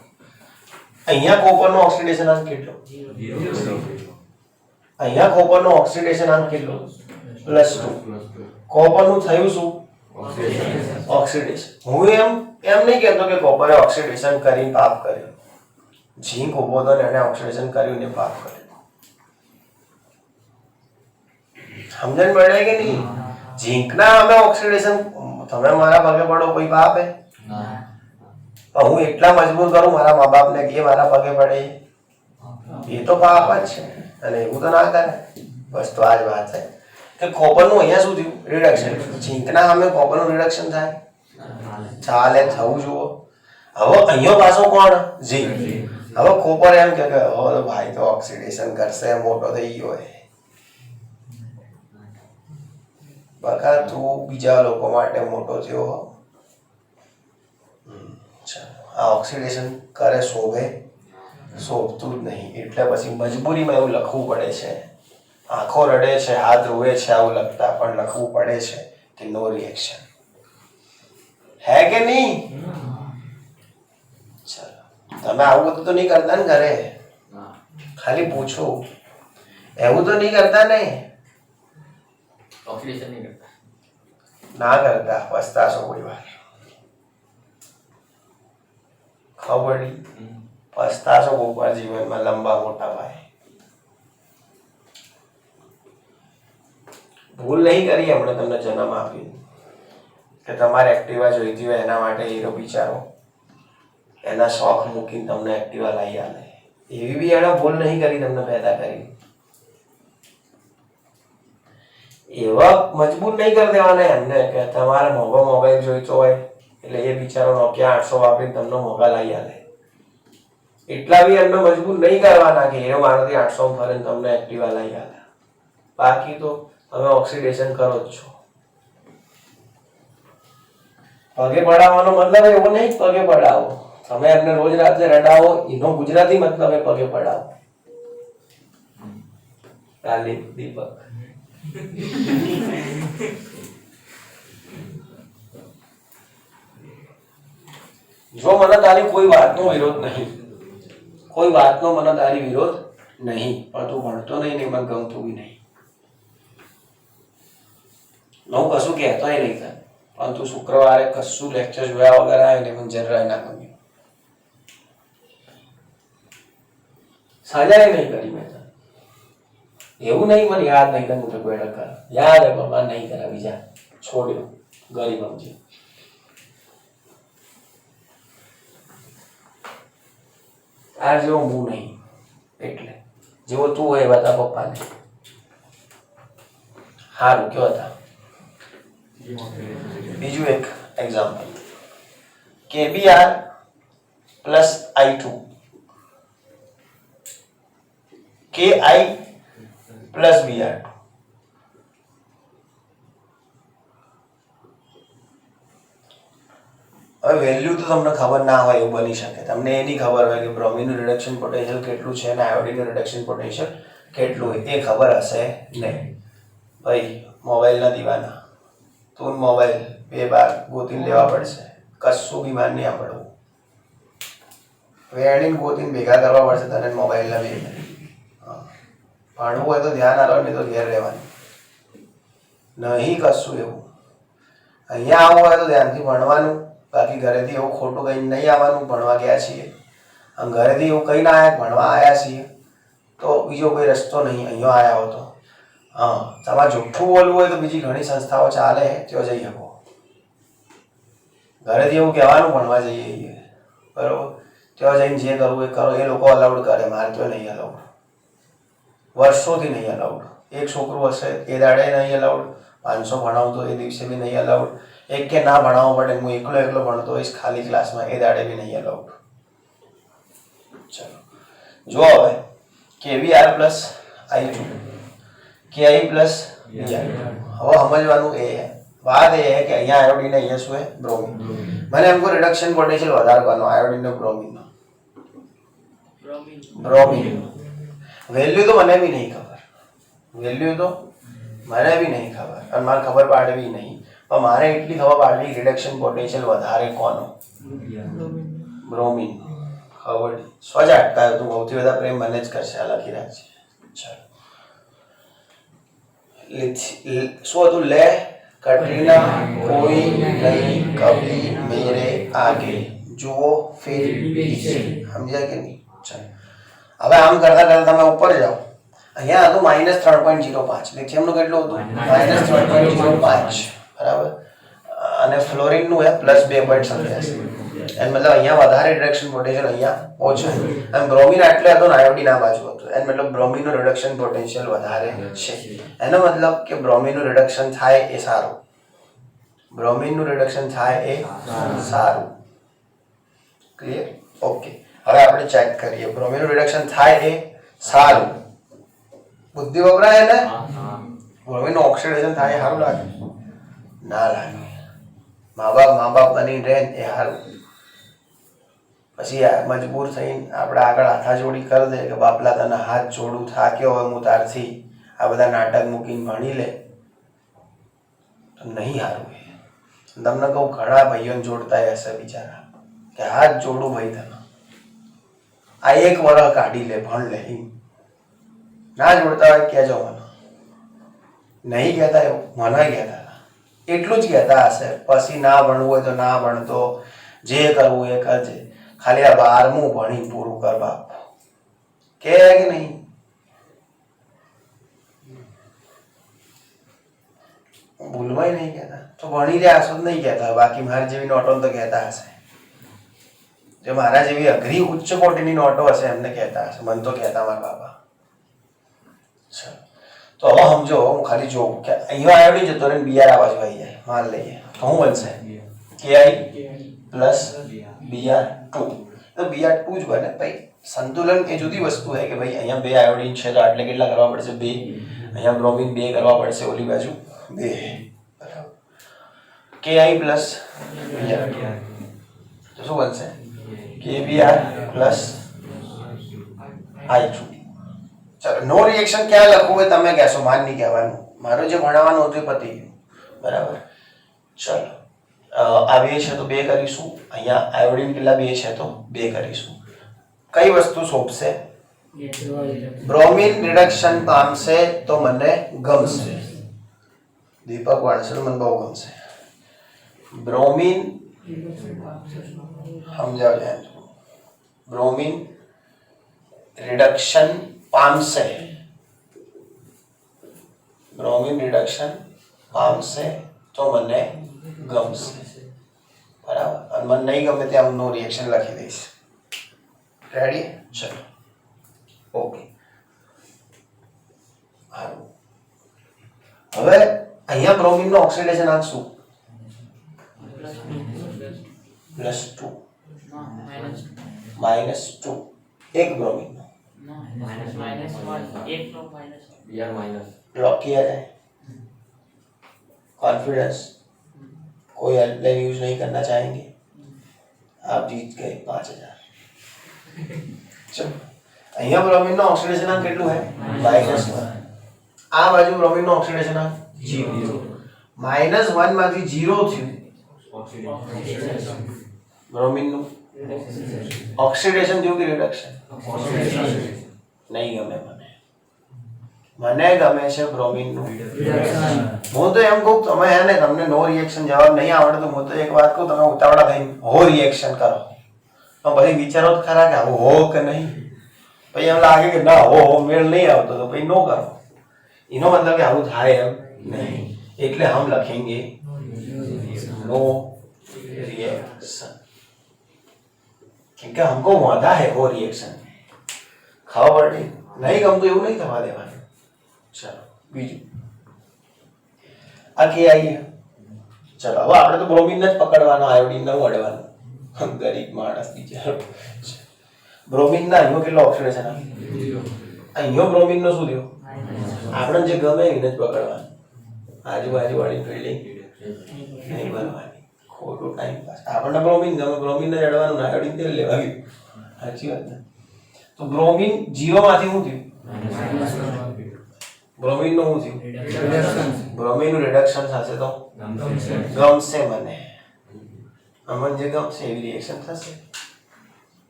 અહીંયા કોપરનો ઓક્સિડેશન અંક કેટલો? 0. અહીંયા કોપરનો ઓક્સિડેશન અંક કેટલો? +2. કોપરનું થયું શું? ઓક્સિડેશન. હું એમ નહીં કહેતો કે કોપરે ઓક્સિડેશન કરીને પાપ કર્યું. ઝીંક ઉભો હતો ને એને ઓક્સિડેશન કર્યું ને પાપ કર્યું. સમજણ પડે કે નહીં? ઝીંકના અમે ઓક્સિડેશન, તમે મારા પગે પડો કોઈ પાપ હે? હું એટલા મજબૂર કરું મારા મા બાપને કે મારા પગે પડે, એ તો પાપ જ છે. અને એવું તો ના કરે. બસ તો આ જ વાત છે કે કોપરનું અહીંયા શું થયું? રિડક્શન. ઝીંકના સામે કોપરનું રિડક્શન થાય? ચાલે, થવું જુઓ. હવે અહીંયા પાછો કોણ? ઝીંક. હવે કોપર એમ કે હવે ભાઈ તો ઓક્સિડેશન કરશે, મોટો થઈ ગયો હોય. બકા તું બીજા લોકો માટે મોટો થયો. આ ઓક્સિડેશન કરે શોભે? શોભતું જ નહીં. એટલે પછી મજબૂરીમાં એવું લખવું પડે છે. આંખો રડે છે, હાથ રોવે છે, આવું લખતા પણ લખવું પડે છે કે નો રિએક્શન. હે કે નહીં? ચાલો, તમે આવું બધું તો નહીં કરતા ને ઘરે? ખાલી પૂછો. એવું તો નહીં કરતા ને? ઓક્સિડેશન નહીં કરતા? ના કરતા, પસ્તાશો કોઈ વાર. ખબર નહીં, પસ્તાશો કોઈ વાર જીવનમાં લંબા મોટા ભાઈ. ભૂલ નહીં કરી એમણે તમને જન્મ આપ્યો કે તમારે એક્ટિવા જોઈતી હોય એના માટે હીરો બિચારો એના શોખ મૂકીને તમને એક્ટિવા લાવી આલે. એવી બી એણે ભૂલ નહીં કરી તમને પેદા કરી. એવા મજબૂર નહીં કરી દેવાના એમને કે તમારે મોંઘો મોબાઈલ જોઈતો હોય એટલે એ બિચારો નોકિયા 800 વાપરીને તમને મોંઘા લાવી આલે. એટલા બી એમને મજબૂર નહીં કરવાના કે એ મારાથી 800 ફરીને તમને એક્ટિવા લાવી આલે. બાકી તો તમે ઓક્સિડેશન કરો જ છો. પગે પડાવવાનો મતલબ એવો નહીં પગે પડાવો. તમે એમને રોજ રાત્રે રડાવો, એનો ગુજરાતી મતલબ એ પગે પડાવો. તાલીમ દીપક. જો મને તારી કોઈ વાતનો વિરોધ નહીં, કોઈ વાતનો મને તારી વિરોધ નહીં, પણ તું ભણતો નહીં ને મને ગમતું બી નહીં. હું કશું કહેતોય નહીં તને, પણ તું શુક્રવારે કશું લેક્ચર જોયા વગર આવે ને મને જરાય ના ગમ્યું. સજાય નહીં કરી મેં તને. એવું નહીં મને યાદ નહીં તને મોટો બેઠક કર. યાદ હે બાબા નહીં કરા બીજા છોડ્યો ગરીબ સમજી. આ જેવો હું નહીં, એટલે જેવો તું હોય એવા તારા પપ્પા નહીં. સારું કયો હતા? બીજું એક example, KBr plus I2 KI plus BR. હવે વેલ્યુ તો તમને ખબર ના હોય એવું બની શકે. તમને એની ખબર હોય કે બ્રોમિનનું રિડક્શન પોટેન્શિયલ કેટલું છે અને આયોડિનનું રિડક્શન પોટેન્શિયલ કેટલું હોય, એ ખબર હશે નહીં. ભાઈ મોબાઈલના દીવાના, તું મોબાઈલ 2 બાર ગોતીને લેવા પડશે. કશું બી માન નહીં પડવું. વેણીને ગોતીને ભેગા કરવા પડશે તને મોબાઈલના બે. ભણવું હોય તો ધ્યાન આપો, નહીં તો ઘેર રહેવાનું. નહીં કશું એવું. અહીંયા આવવું હોય તો ધ્યાનથી ભણવાનું, બાકી ઘરેથી એવું ખોટું કંઈ નહીં આવવાનું. ભણવા ગયા છીએ અને ઘરેથી એવું કંઈ ના આવ્યા, ભણવા આવ્યા છીએ તો બીજો કોઈ રસ્તો નહીં. અહીંયા આવ્યા હો તો હા, તમારે જૂઠું બોલવું હોય તો બીજી ઘણી સંસ્થાઓ ચાલે, ત્યાં જઈ શકો. ઘરેથી એવું કહેવાનું ભણવા જઈએ બરાબર, ત્યાં જઈને જે કરવું એ કરો. એ લોકો અલાઉડ કરે, મારે તો નહીં અલાઉડ, વર્ષોથી નહીં અલાઉડ. એક છોકરું હશે એ દાડે નહીં અલાઉડ, 500 ભણાવતો એ દિવસે બી નહીં અલાઉડ. એક કે ના ભણાવવો પડે, હું એકલો ભણતો હોઈશ ખાલી ક્લાસમાં, એ દાડે બી નહીં અલાઉડ. ચલો જો હવે KBr plus I2 KI plus BR. હવે સમજવાનું એ વાત એ કે અહીંયા આયોડિન ને અહીંયા શું હે? બ્રોમિન. મને એમ કોઈ રિડક્શન પોટેન્શિયલ વધારવાનો આયોડિન ને બ્રોમિનનો. બ્રોમિન વેલ્યુ તો મને બી નહીં ખબર, વેલ્યુ તો મને બી નહીં ખબર અને મારે ખબર પાડવી નહીં, પણ મારે એટલી ખબર પાડવી રિડક્શન પોટેન્શિયલ વધારે કોનો? બ્રોમિન. ખબર સ્વજ અટકાયો તું, સૌથી વધારે પ્રેમ મને જ કરશે. આ લખી રાખજે. ચાલો શું હતું? લે कटरीना कोई नहीं कभी मेरे आगे, જુઓ ફિર પીછે. સમજ્યા કે નહીં? ચાલો હવે આમ કરતા કરતા તમે ઉપર જાઓ. અહીંયા હતું -3.05, લિથિયમનું કેટલું હતું? -3.05, બરાબર. અને ફ્લોરિનનું હે +2.87. એમ મતલબ અહીંયા વધારે રિડક્શન પોટેન્શિયલ, અહીંયા ઓછું. અને બ્રોમિન આટલે હતો ને આયોડિન આ બાજુ હતું, એમ મતલબ બ્રોમિનનું રિડક્શન પોટેન્શિયલ વધારે છે. એનો મતલબ કે બ્રોમિનનું રિડક્શન થાય એ સારું. બ્રોમિનનું રિડક્શન થાય એ સારું. ક્લિયર? ઓકે. હવે આપણે ચેક કરીએ. બ્રોમિનનું રિડક્શન થાય એ સારું. બુદ્ધિ વપરાય ને? બ્રોમિનનું ઓક્સિડેશન થાય એ સારું લાગે? ના લાગે. મા બાપ બની રહે એ સારું. પછી મજબૂર થઈને આપણે આગળ હાથાજોડી કરી દે કે બાપલા તને હાથ જોડું, થાક્યો હોય હું તારથી, આ બધા નાટક મૂકીને ભણી લે, તો નહીં સારું. તમને કહું ઘણા ભાઈઓને જોડતા હશે બિચારા કે હાથ જોડું ભાઈ તને, આ 1 વર્ષ કાઢી લે, ભણ લે. ના જોડતા હોય કહેજો મને. નહીં કહેતા એવું? મને કહેતા હતા. એટલું જ કહેતા હશે. પછી ના ભણવું હોય તો ના ભણતો, જે કરવું એ કરજે, ખાલી આ 12મું ભણી પૂરું કર બાપ. કે નહીં? ભૂલમાં નહીં કહેતા તો ભણી રહ્યા હશો નહીં કહેતા. બાકી મારી જેવી નોટો તો કહેતા હશે. જે મારા જેવી અઘરી ઉચ્ચ કોટીની નોટો હશે એમને કહેતા હશે. મને તો કહેતા મારા બાબા. તો હવે સમજો, હું ખાલી જોઉં કે અહીંયા આયોડિન જતો રહે, બીઆર આ બાજુ આવી જાય, માન લઈએ તો શું બનશે? KI plus BR2. તો BR2 જ બને ભાઈ. સંતુલન એ જુદી વસ્તુ છે કે ભાઈ અહીંયા 2 આયોડિન છે તો આટલે કેટલા કરવા પડશે? 2. અહીંયા બ્રોમિન 2 કરવા પડશે, ઓલી બાજુ 2, બરાબર. KI પ્લસ BR, તો શું બનશે? KBr plus I2. ચલો, નો રિએક્શન ક્યાં લખવું હોય તમે કહેશો, માન નહીં કહેવાનું. મારું જે ભણાવવાનું હતું એ પતી ગયું, બરાબર. ચલો આ 2 છે તો 2 કરીશું. અહીંયા આયોડિન કેટલા? 2 છે તો 2 કરીશું. કઈ વસ્તુ સોંપશે? બ્રોમિન રિડક્શન પામશે તો મને ગમશે. દીપક વાણસર મને બહુ ગમશે. બ્રોમિન સમજાવજો. બ્રોમિન રિડક્શન પામશે. બ્રોમિન રિડક્શન પામશે તો મને ગમશે, બરાબર. અને મને નહીં ગમે ત્યાં હું નો રિએક્શન લખી દઈશ. રેડી? ચલો ઓકે. સારું. હવે અહીંયા બ્રોમિન નો ઓક્સિડેશન આંક શું? +2 -2. એક બ્રોમિન लॉक किया जाए. कॉन्फिडेंस, कोई हेल्पलाइन यूज नहीं करना चाहेंगे? आप जीत गए 5000. चलो અહીંયા બ્રોમિન નો ઓક્સિડેશન આંક કેટલું છે? -1. આ બાજુ બ્રોમિન નો ઓક્સિડેશન આંક 0. -1 માંથી 0 થયું. બ્રોમિન નું ઓક્સિડેશન થયું કે રિડક્શન? નહીં ગમે મને ગમે છે બ્રોમિન નું રિડક્શન. હું તો એમ કહું તમે હે ને, તમને નો રિએક્શન જવાબ નહીં આવડતું, હું તો એક વાત કહું, તમે ઉતાવળા થઈને હો રિએક્શન કરો તો પછી વિચારો તો ખરા કે હો કે નહીં. પછી એમ લાગે કે ના હો મેળ નહીં આવતો તો પછી નો કરો. એનો મતલબ કે આવું થાય એમ નહીં. એટલે હમ લખેંગે नो रिएक्शन, क्योंकि हमको वादा है वो रिएक्शन. खावा पड़ी नहीं गमતું એવું નહીં થવા દેવાનું. ચલો બીજું આ કે આવી. ચલો હવે આપણે તો બ્રોમિન જ પકડવાનો, આયોડિન ન વળવાનું. ગરીબ માણસ બિચારો. બ્રોમિન ના અહીંયા કેટલો ઓક્સિડેશન આવે? અહીંયા બ્રોમિન નો શું થયો? આપણે જે ગમે એને જ પકડવાનું. આજુબાજુ વાળી ફિલ્ડિંગ નહીં બનવાની. ખોટું ટાઈમ પાસ. આપણને બ્રોમિન ગમે, બ્રોમિન ને જડવાનું, આયોડિન તેલ લેવા ગયું. સાચી વાત ને? તો બ્રોમિન 0 માંથી શું થયું? બ્રોમિન નું શું થયું? બ્રોમિન નું રિડક્શન થશે તો ગમશે મને, અમને જે ગમશે એવી રિએક્શન થશે.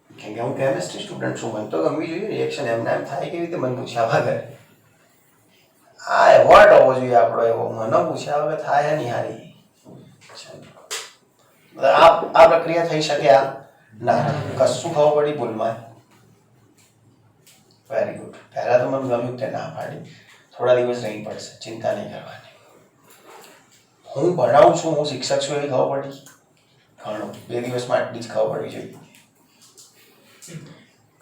કેમ કે હું કેમિસ્ટ્રી સ્ટુડન્ટ છું, મને તો ગમવી જોઈએ રિએક્શન. એમને એમ થાય કેવી રીતે મને પૂછ્યા વગર? આ એવોર્ડ હોવો જોઈએ આપણો એવો, મને પૂછ્યા વગર થાય નહીં હારી. આ પ્રક્રિયા થઈ શકે ના, કશું ખબર પડી ભૂલમાં. Very good. પહેલા તો મને ગમ્યું તે ના પાડી, થોડા દિવસ રહી પડશે, ચિંતા નહીં કરવાની. હું ભણાવું છું, હું શિક્ષક છું એવી ખબર પડી ઘણું, 2 દિવસમાં આટલી જ ખબર પડવી જોઈએ.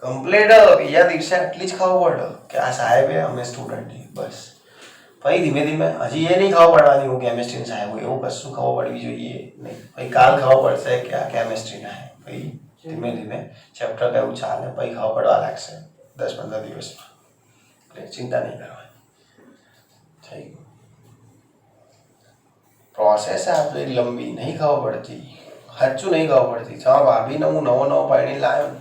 કમ્પ્લીટ બીજા દિવસે આટલી જ ખબર પડે કે આ સાહેબે અમે સ્ટુડન્ટ છીએ બસ. પછી ધીમે ધીમે હજી એ નહીં ખબર પડવાની હું કેમિસ્ટ્રીનો સાહેબ હું, એવું કશું ખબર પડવી જોઈએ નહીં. પછી કાલ ખબર પડશે કે આ કેમિસ્ટ્રીના હે. પછી ધીમે ધીમે ચેપ્ટર કયું ચાલે પછી ખબર પડવા લાગશે 10-15 દિવસમાં. એટલે ચિંતા નહીં કરવાની. થઈ ગયું. પ્રોસેસ આ તો લંબી નહીં ખબર પડતી, સાચું નહીં ખબર પડતી. ભાભીને હું નવો પાણી લાવ્યો ને,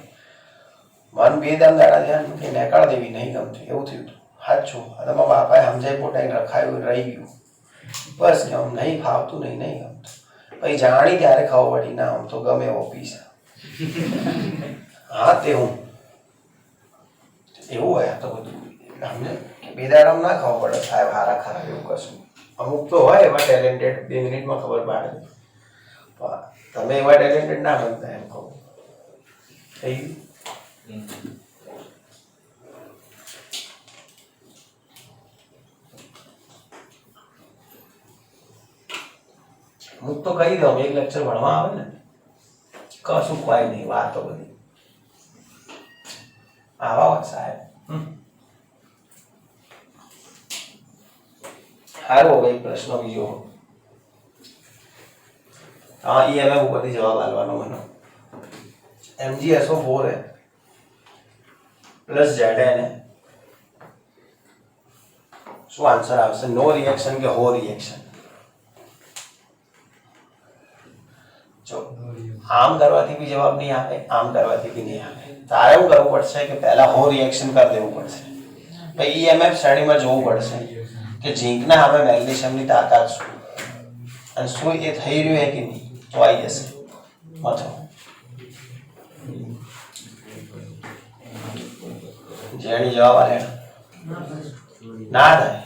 મન 2 દાડા ધ્યાન કે નેકાળ દેવી નહીં ગમતી, એવું થયું હતું. સાચું તમારા બાપાએ સમજાય પોતાને રખાયું રહી ગયું બસ, કે આમ નહીં ફાવતું નહીં ગમતું. પછી જાણી ત્યારે ખબર પડી ના આમ તો ગમે એવો પીસ. હા તે હું એવું હોય તો બધું સમજે. 2 દાડામાં ના ખબર પડે સાહેબ હારા ખરાબ એવું કશું. અમુક તો હોય એવા ટેલેન્ટેડ 2 મિનિટમાં ખબર પાડે. તમે એવા ટેલેન્ટેડ ના બનતા એમ કહું. થઈ ગયું. હું તો કહી દઉં, એક લેક્ચર ભણવા આવે ને કશું કોઈ નહીં, વાતો બધી આવા સાહેબ. સારું હવે પ્રશ્ન બીજો. હા EMF ઉપરથી જવાબ આપવાનો મને. MgSO4 है प्लस Zn है, શું આન્સર આવશે? નો રિએક્શન કે હો રિએક્શન? જો આમ કરવાથી બી જવાબ નહીં આવે, આમ કરવાથી બી નહીં આવે. તારે એવું કરવું પડશે કે પહેલા હો રિએક્શન કરી દેવું પડશે, પછી EMF શ્રેણીમાં જોવું પડશે કે ઝીંકના સામે મેગ્નેશિયમની તાકાત શું અને શું એ થઈ રહ્યું હે કે નહીં, તો આવી જશે મથો. જેની જવાબ આલે ના થાય.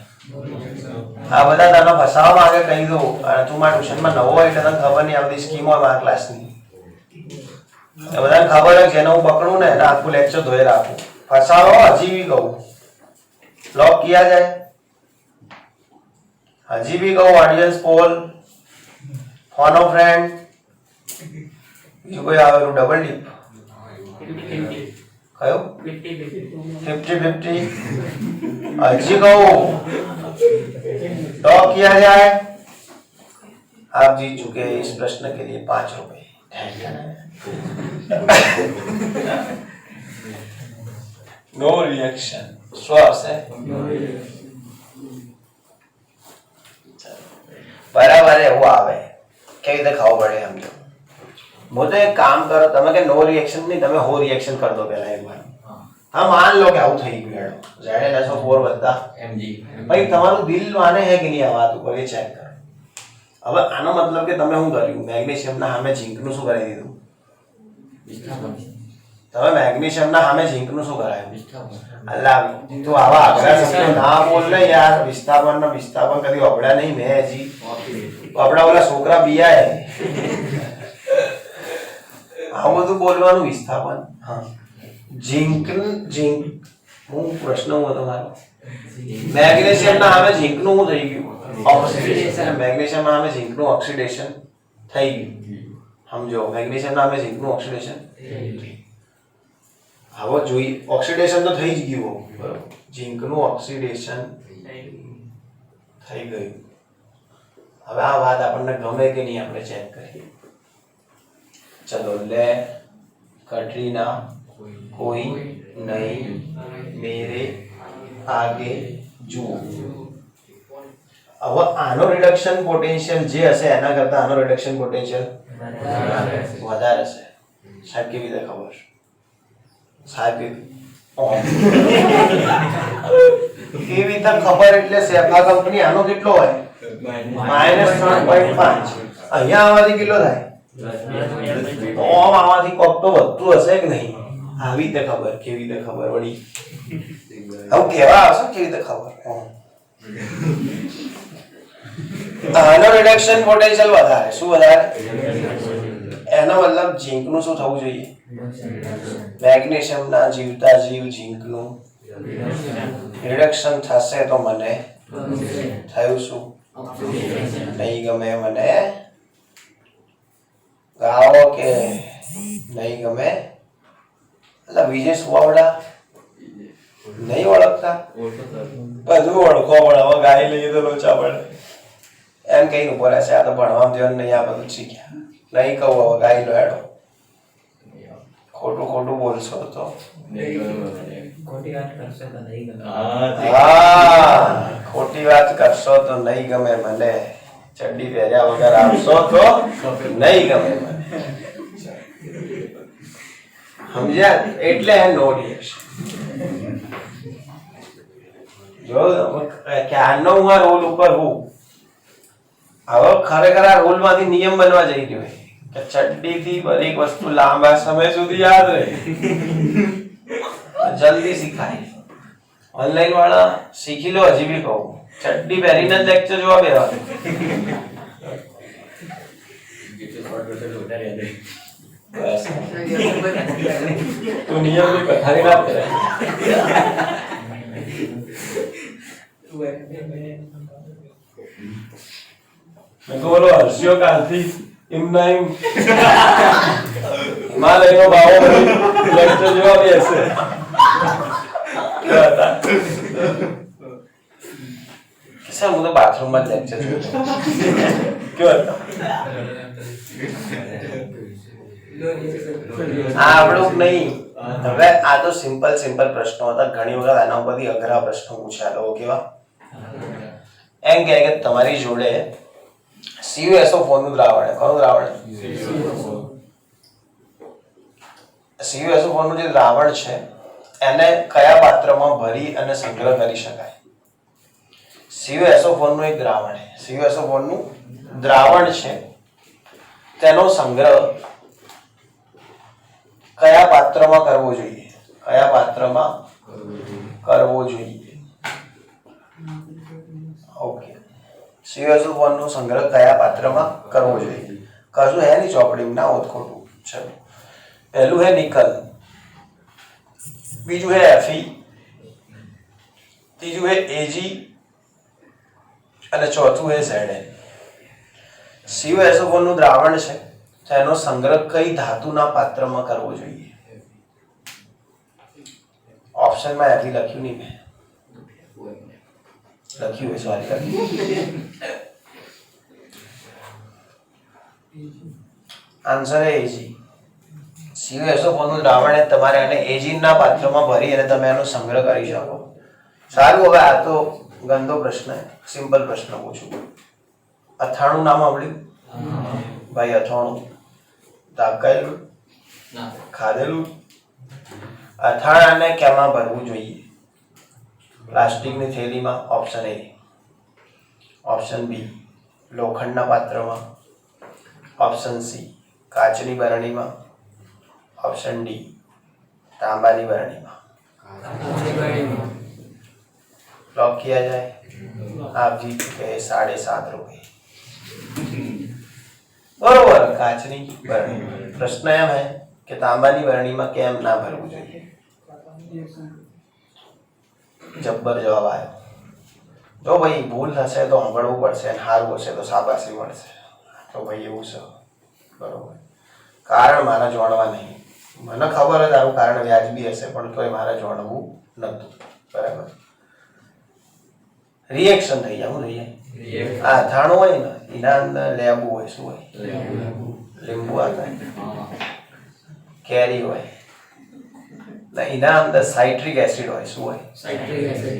આ બધા તને ફસાવા માંગે કહી દો, અને તું મારા ટ્યુશનમાં નવો હોય એટલે તને ખબર નહીં આવતી સ્કીમ હોય મારા ક્લાસની. એ બધાને ખબર હોય જેને હું પકડું ને એને આખું લેક્ચર ધોઈ રાખું. ફસાવો હજી બી કહું, બ્લોક કિયા જાય. હજી બી કહું, audience poll, phone of friend, બીજું કોઈ આવેલું ડબલ ડીપ કયું 50-50 હજી કહું टॉप किया जाए. आप जीत चुके हैं इस प्रश्न के लिए 5 रुपए. नो रिएक्शन श्वास है बराबर है. वो आवे કેવી રીતે ખાવું પડે એમ તો. હું તો એક કામ કરો, તમે કે નો રિએક્શન નહીં, તમે હો રિએક્શન કરી દો પહેલા એકવાર. હા માન લો કે આવું થઈ ગયું ZnSO4 બધા Mg. ભાઈ તમારું દિલ માને છે કે નહીં આ વાત ઉપર, એ ચેક કરો. હવે આનો મતલબ કે તમે શું કર્યું? મેગ્નેશિયમના સામે ઝીંકનું શું કરી દીધું? તમે મેગ્નેશિયમના સામે ઝીંકનું શું કરાયું? અલ્લાહ તું આવા આગ્રહ શબ્દો ના બોલ ને યાર. વિસ્થાપન કદી અબડા નહીં મેં હજી. અબડા ઓલા છોકરા બિયા હે. આવું બધું બોલવાનું વિસ્થાપન. હા ઝીંક હું પ્રશ્ન હું હતો મારો. મેગ્નેશિયમના સામે ઝીંકનું શું થઈ ગયું? ઓક્સિડેશન. મેગ્નેશિયમના સામે ઝીંકનું ઓક્સિડેશન થઈ ગયું. સમજો, મેગ્નેશિયમના સામે ઝીંકનું ઓક્સિડેશન. હવે જોઈ ઓક્સિડેશન તો થઈ જ ગયું, બરોબર. ઝીંકનું ઓક્સિડેશન થઈ ગયું. હવે આ વાત આપણને ગમે કે નહીં આપણે ચેક કરીએ. ચલો લે કટરીના कोई नहीं मेरे आगे જુઓ. હવે આનો રિડક્શન પોટેન્શિયલ જે હશે એના કરતા આનો રિડક્શન પોટેન્શિયલ વધારે હશે. સાહેબ કેવી રીતે ખબર? સાહેબ કેવી રીતે ખબર એટલે સેફા કંપની આનો કેટલો હોય -3.5 અહીંયા આવવાથી કેટલો થાય ઓમ આવાથી કોક તો વધતું હશે કે નહીં આવી રીતે ખબર કેવી રીતે ખબર વળી આવું કેવા આવશે કેવી રીતે ખબર આનો રિડક્શન પોટેન્શિયલ વધારે શું વધારે એનો મતલબ ઝીંકનું શું થવું જોઈએ મેગ્નેશિયમના જીવતા જીવ ઝીંકનું રિડક્શન થશે તો મને થયું શું નહીં ગમે મને ગાવો કે નહીં ગમે એટલે વિજય સુવાવડા નહીં ઓળખતા બધું ઓળખો પણ હવે ગાઈ લઈએ તો લોચા પડે એમ કઈ ઉપર હશે આ તો ભણવામાં ધ્યાન નહીં આ બધું શીખ્યા નહીં કહું હવે ગાઈ લો હેડો ખોટું ખોટું બોલશો તો ખોટી વાત કરશો તો નહીં ગમે મને ચડ્ડી પહેર્યા વગર આવશો તો નહીં ગમે મને સમજ્યા એટલે નો રિએક્શન જો ક્યારનો હું આ રોલ ઉપર હું હવે ખરેખર આ રોલ માંથી નિયમ બનવા જઈ રહ્યો કે ચડ્ડી થી બધી વસ્તુ લાંબા સમય સુધી યાદ રહે જલ્દી શીખાય ઓનલાઈન વાળા શીખી લો હજી બી કહું ચડ્ડી પહેરીને જ લેક્ચર જોવા બેવા બસ તું નિયમ ની પથારી ના કરે મેં કહો બોલો હર્ષિયો કાલથી એમના એમ હિમાલયનો બાવો લેક્ચર જોવા બેસે કેવા હતા કિસ્સા હું તો બાથરૂમમાં જ લેક્ચર જોયો કેવા હતા આવડું નહીં હવે આ તો સિમ્પલ પ્રશ્નો હતા ઘણી વખત આના ઉપરથી અઘરા પ્રશ્નો પૂછ્યા લોકો કેવા એમ કહે કે તમારી જોડે CuSO4 નું દ્રાવણ કોનું દ્રાવણ CuSO4 નું જે દ્રાવણ છે એને કયા પાત્રમાં ભરી અને સંગ્રહ કરી શકાય CuSO4 નું એક દ્રાવણ છે CuSO4 નું દ્રાવણ છે તેનો સંગ્રહ કયા પાત્રમાં કરવો જોઈએ કયા પાત્રમાં કરવો જોઈએ ઓકે CuSO4 નો સંગ્રહ કયા પાત્રમાં કરવો જોઈએ કશું હે નહીં ચોપડી ના હોત ખોટું ચલો પહેલું હે નિકલ બીજું હે Fe ત્રીજું હે Ag અને ચોથું હે Zn CuSO4 નું દ્રાવણ છે તેનો સંગ્રહ કઈ ધાતુના પાત્રમાં કરવો જોઈએ ઓપ્શનમાં એથી લખ્યું નહીં મેં લખ્યું હોય સોરી આન્સર હે Ag CuSO4 નું દ્રાવણ તમારે આને Ag ના પાત્રમાં ભરી અને તમે એનો સંગ્રહ કરી શકો સારું હવે આ તો ગંદો પ્રશ્ન સિમ્પલ પ્રશ્ન પૂછું અથાણું નામ સાંભળ્યું ભાઈ અથાણું તાકાયેલું ખાધેલું અથાણાને કેમાં ભરવું જોઈએ પ્લાસ્ટિકની થેલીમાં ઓપ્શન A ઓપ્શન B લોખંડના પાત્રમાં ઓપ્શન C કાચની બરણીમાં ઓપ્શન D તાંબાની બરણીમાં लॉक किया जाए आप जीत चुके हैं 7.5 रुपए बरोबर काचनी बरणी प्रश्न एम है कि तांबानी बरणी में केम ना भरવું જોઈએ જબ્બર જવાબ આવ્યો જો ભાઈ ભૂલ થશે તો સાંભળવું પડશે અને હારું હશે તો શાબાશી મળશે તો ભાઈ એવું છે બરોબર કારણ મારા જોડવા નહીં મને ખબર છે તારું કારણ વ્યાજબી હશે પણ તોય મારે જોડવું નતું બરાબર રિએક્શન થઈ જાય હું થઈ જાય આ અથાણું હોય ને એના અંદર લેબુ હોય શું હોય લીંબુ આવે કેરી હોય ને એના અંદર સાઇટ્રિક એસિડ હોય શું હોય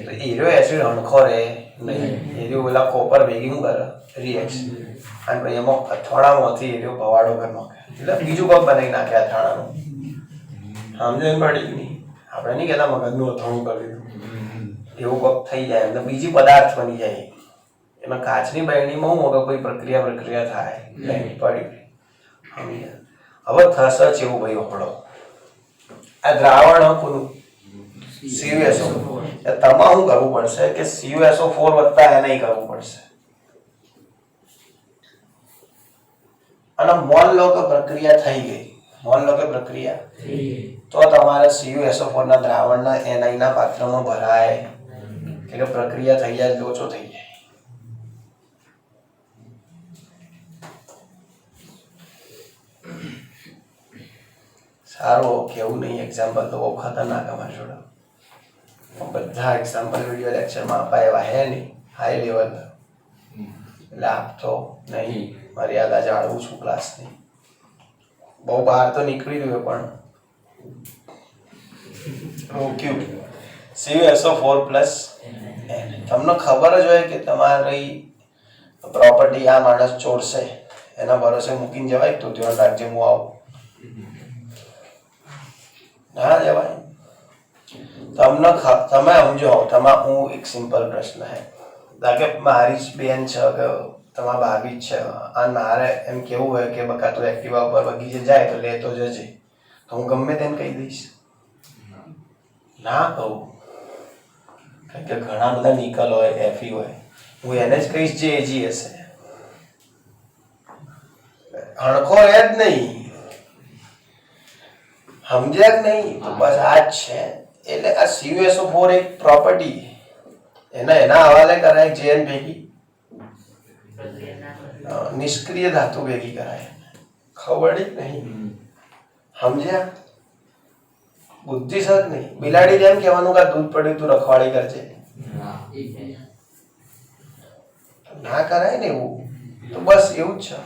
તો એરો એસિડ હણખો રહે નહીં એરો પેલા કોપર ભેગી શું કરે રિએક્શન અને પછી એમાં અથાણામાંથી એરો ભવાડો કરી નાખે એટલે બીજું કપ બનાવી નાખે અથાણાનું સમજણ પડી નહીં આપણે નહીં કહેતા મગજનું અથાણું કરી દીધું એવું કોક થઈ જાય એટલે બીજી પદાર્થ બની જાય. એમાં કાચની બરણીમાં હું વગર કોઈ પ્રક્રિયા થાય નહીં પડી. હવે થશે છે એવું ભાઈ વપડો આ દ્રાવણ કોનું CuSO4. તમારે શું કરવું પડશે કે CuSO4 વત્તા એને કરવું પડશે અને મોલ લો કે પ્રક્રિયા થઈ ગઈ તો તમારે CuSO4 ના દ્રાવણના Ni ના પાત્રમાં ભરાય એટલે પ્રક્રિયા થઈ જાય લોચો થઈ જાય. સારું કેવું નહીં એક્ઝામ્પલ તો બહુ ખતરનાક અમારી જોડે બધા એક્ઝામ્પલ વિડીયો લેક્ચરમાં આપા એવા હે નહીં હાઈ લેવલ એટલે આપતો નહીં મર્યાદા જાળવું છું ક્લાસની. બહુ બહાર તો નીકળી રહ્યો પણ રોક્યું. CuSO4 પ્લસ તમને ખબર જ હોય કે તમારી પ્રોપર્ટી આ માણસ ચોરશે એના ભરોસે મૂકીને જવાય તો ધ્યાન રાખજે હું આવું ના જવાય. તમે સમજો હું એક સિમ્પલ પ્રશ્ન હે કે મારી જ બેન છે કે તમારા ભાભી જ છે અને મારે એમ કેવું હોય કે બકા તું એક્ટિવા ઉપર બગીચે જાય તો લેતો જજે તો હું ગમે તેને કહી દઈશ ના કહું કારણ કે ઘણા બધા નિકલ હોય એફી હોય હું એને જ કહીશ જે એજી હશે હણખો રહે જ નહીં સમજ્યા જ નહીં તો બસ આ જ છે. એટલે આ CuSO4 એક પ્રોપર્ટી એના હવાલે કરાય જેન ભેગી નિષ્ક્રિય ધાતુ ભેગી કરાય ખબર જ નહીં સમજ્યા બુદ્ધિ સર નહીં. બિલાડી જેમ કહેવાનું કે દૂધ પડ્યું તું રખવાડી કરજે ના કરાય ને એવું તો બસ એવું જ છે.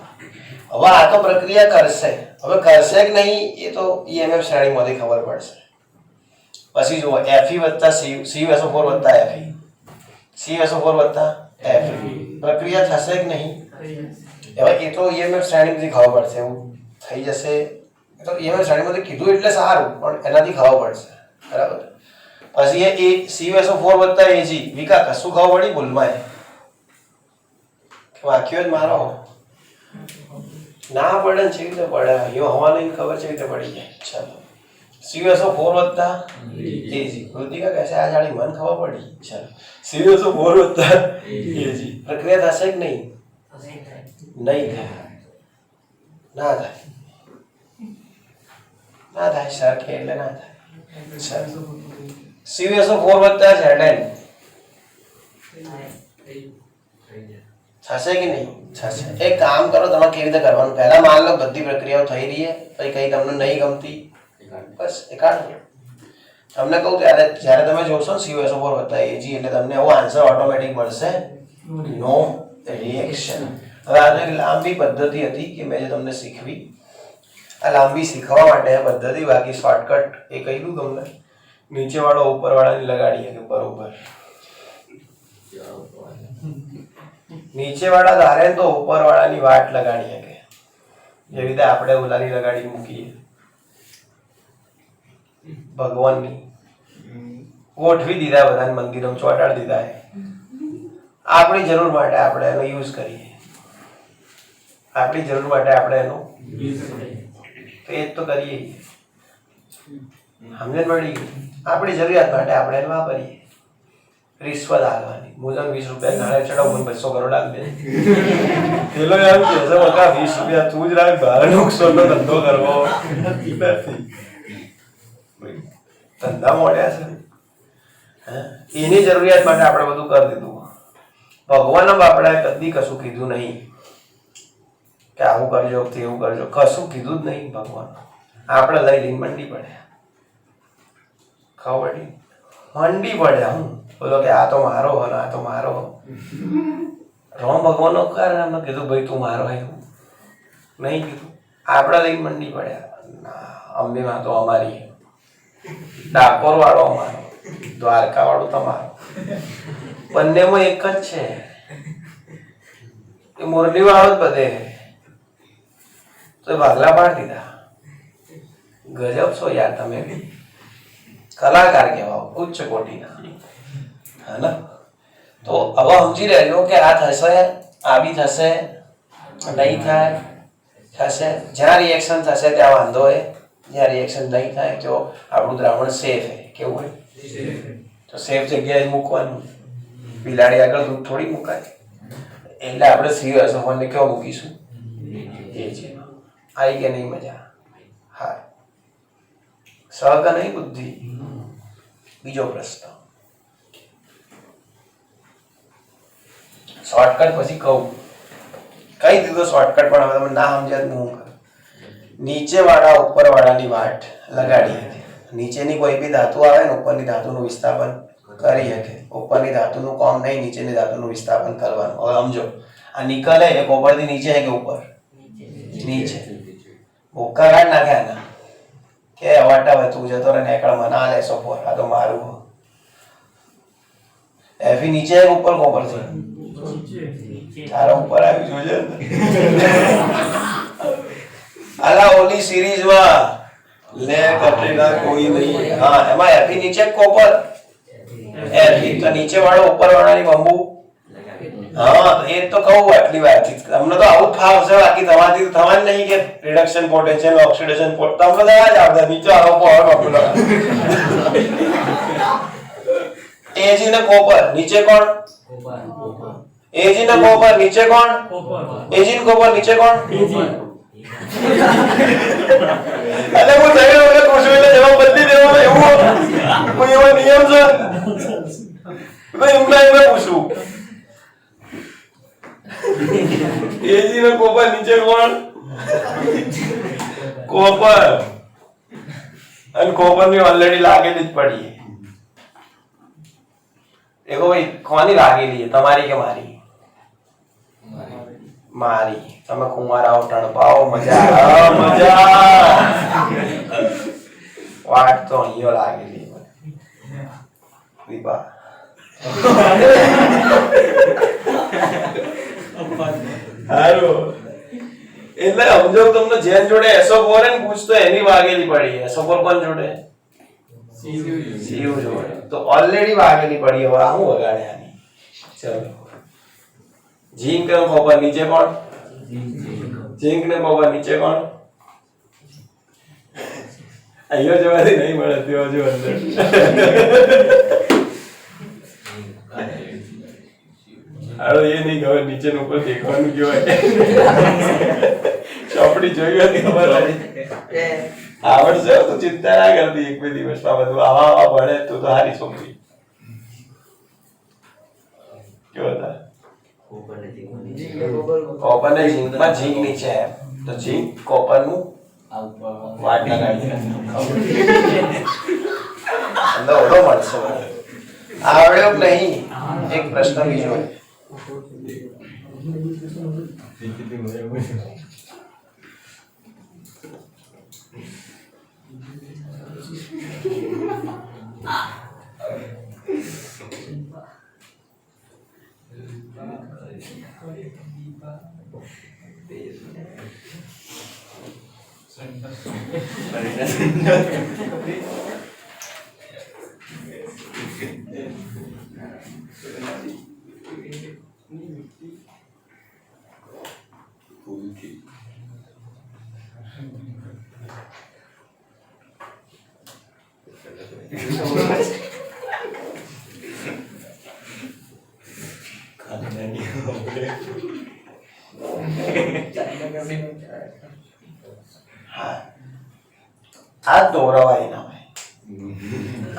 હવે આ તો પ્રક્રિયા કરશે હવે કરશે કે નહીં એ તો EMF શ્રેણીમાંથી ખબર પડશે. પછી જુઓ Fe વત્તા CuSO4 વત્તા Fe CuSO4 વત્તા Fe પ્રક્રિયા થશે કે નહીં હવે એ તો EMF શ્રેણીમાંથી ખબર પડશે એવું થઈ જશે. તો EMF શ્રેણીમાંથી કીધું એટલે સારું પણ એનાથી ખબર પડશે બરાબર. પછી એ CuSO4 વત્તા Ag વિકા કશું ખબર પડી ભૂલમાં વાક્યો જ મારો ના પડે ને છે રીતે પડે એવો હવા નહીં ખબર છે રીતે પડી જાય. ચાલો CuSO4 વત્તા Ag કૃતિકા કહેશે આ જાણી મન ખબર પડી. ચાલો CuSO4 વત્તા Ag પ્રક્રિયા થશે કે નહીં થાય ના થાય સર કે એટલે ના થાય. CuSO4 વત્તા Zn થશે કે નહીં થશે. એક કામ કરો તમે કેવી રીતે કરવાનું પહેલા માન લો બધી પ્રક્રિયાઓ થઈ રહી છે પછી કઈ તમને નહીં ગમતી બસ એ કાઢો. તમને કહું ત્યારે જ્યારે તમે જોશો CuSO4 વત્તા Ag એટલે તમને એવો આન્સર ઓટોમેટિક મળશે નો રિએક્શન. હવે આ એક લાંબી પદ્ધતિ હતી કે મેં જે તમને શીખવી આ લાંબી શીખવા માટે પદ્ધતિ બાકી શોર્ટકટ એ કહી દઉં તમને નીચે વાળો ઉપર વાળાની લગાડીએ કે બરોબર નીચે વાળા ધારે તો ઉપર વાળાની વાટ લગાડીએ કે જેવી રીતે આપણે ઓલાની લગાડી મૂકીએ ભગવાનની ગોઠવી દીધા બધાને મંદિરો ચોટાડી દીધા આપણી જરૂર માટે આપણે એનો યુઝ કરીએ આપણી જરૂર માટે આપણે એનો તો એ જ તો કરીએ સમજણ પડી ગઈ. આપણી જરૂરિયાત માટે આપણે એને વાપરીએ. રિશ્વત હાલવાની મુજબ 20 રૂપિયા નાણે ચડાવ મને 200 કરોડ આપી દે પેલો એમ કે છે બકા 20 રૂપિયા તું જ રાખ ભારે નુકસાનનો ધંધો કરવો નથી ધંધા મોડ્યા છે એની જરૂરિયાત માટે આપણે બધું કરી દીધું. ભગવાનના બાપડાએ કદી કશું કીધું નહીં કે આવું કરજો તેવું કરજો કશું કીધું જ નહીં ભગવાન. આપણે લઈ લઈને મંડી પડ્યા ખબર મંડી પડ્યા હું બોલો કે આ તો મારો હો ને આ તો મારો હો. રામ ભગવાનનો કારણ એમને કીધું ભાઈ તું મારો હે એવું નહીં કીધું. આપણે લઈને મંડી પડ્યા અંબેમાં તો અમારી ડાકોર વાળો અમારો દ્વારકા વાળો તમારો બંનેમાં એક જ છે એ મુરલી વાળો જ બધે તો ભાગલા પાડી દીધા. ગજબ છો યાર તમે કલાકાર કહેવાઓ ઉચ્ચ કોટીના है ना? તો હવે સમજી લેજો કે આ થશે, આ બી થશે, નહીં થાય, થશે. જ્યાં રિએક્શન થશે ત્યાં વાંધો હોય, જ્યાં રિએક્શન નહીં થાય તો આપણું દ્રાવણ સેફ છે. કેવું હોય? તો સેફ જગ્યાએ મૂકવાનું. બિલાડી આગળ દૂધ થોડી મુકાય. એટલે આપણે CuSO4 ને કેવો મૂકીશું? એજીમાં. આવી કે નહીં મજા? હા. સહગ નહીં બુદ્ધિ. બીજો પ્રશ્ન. શોર્ટકટ પછી કહું. કહી દીધો શોર્ટકટ, પણ હવે તમે ના સમજ્યા તો હું કરું. નીચે વાળા ઉપર વાળાની વાટ લગાડી હતી. નીચેની કોઈ બી ધાતુ આવે ને ઉપરની ધાતુનું વિસ્થાપન કરી શકે. ઉપરની ધાતુનું કામ નહીં, નીચેની ધાતુનું વિસ્થાપન કરવાનું. હવે સમજો, આ નિકલ એ કોપરથી નીચે છે કે ઉપર? નીચે. ભૂક્કા કાઢ નાખ્યા ના કે વાટા હવે તું જતો રહે નેકળમાં, ના લેશો ફોર, આ તો મારું. એફી નીચે છે ઉપર કોપરથી? તારા ઉપર આવી જોજે. આલા ઓલી સિરીઝમાં લે કટરીના કોઈ નહીં. હા, એમાં એફી નીચે કોપર, એફી તો નીચે વાળો ઉપર વાળાની બંબુ. હા, એ તો કહું આટલી વાતથી તમને તો આવું ફાવશે, બાકી તમારાથી થવાનું નહીં કે રિડક્શન પોટેન્શિયલ, ઓક્સિડેશન પોટેન્શિયલ તમને તો જ આવતા. નીચે આવો પોwer એજી ને કોપર નીચે કોણ? એજી ને કોપર નીચે કોણ? એજી ને કોપર નીચે કોણ? અરે હું જઈ રહ્યો એટલે પૂછું એટલે જવાબ બદલી દેવાનો એવું કોઈ એવો નિયમ છે? એમને પૂછું એજી ને કોપર નીચે કોણ? કોપર. અને કોપર ની ઓલરેડી લાગેલી જ પડી. એકો ભાઈ કોની લાગેલી? તમારી કે મારી? મારી. તમે કુંવારાઓ ટણપાઓ, મજા મજા. વાટ તો અહીંયા લાગેલી દીપા. હારું. એટલે સમજો તમને જેન જોડે SO4 ને પૂછતો એની વાગેલી પડી. SO4 કોણ જોડે? CU જોડે. તો ઓલરેડી વાગેલી પડી. હવે હું વગાડે આની. ચલો. ઝીંક ને કોપર નીચે કોણ? ઝીંક ને કોપર નીચે કોણ? અહીંયા જવાથી નહીં મળે તેઓ જો અંદર. હાલો એ નહીં ખબર નીચે ઉપર દેખવાનું કેવાય. ચોપડી જોઈ હતી ખબર આવડશે તો ચિંતા ના કરતી. એક બે દિવસમાં બધું આવા ભણે તો સારી છોકરી. કેવો હતા? કોપર ને ઝીંક માં ઝીંક નીચે તો ઝીંક કોપર નું વાટ લગાડી અંદર ઓળો મળશે. આવડ્યો નહીં. એક પ્રશ્ન બીજો. આ દોરાવાય ના હોય.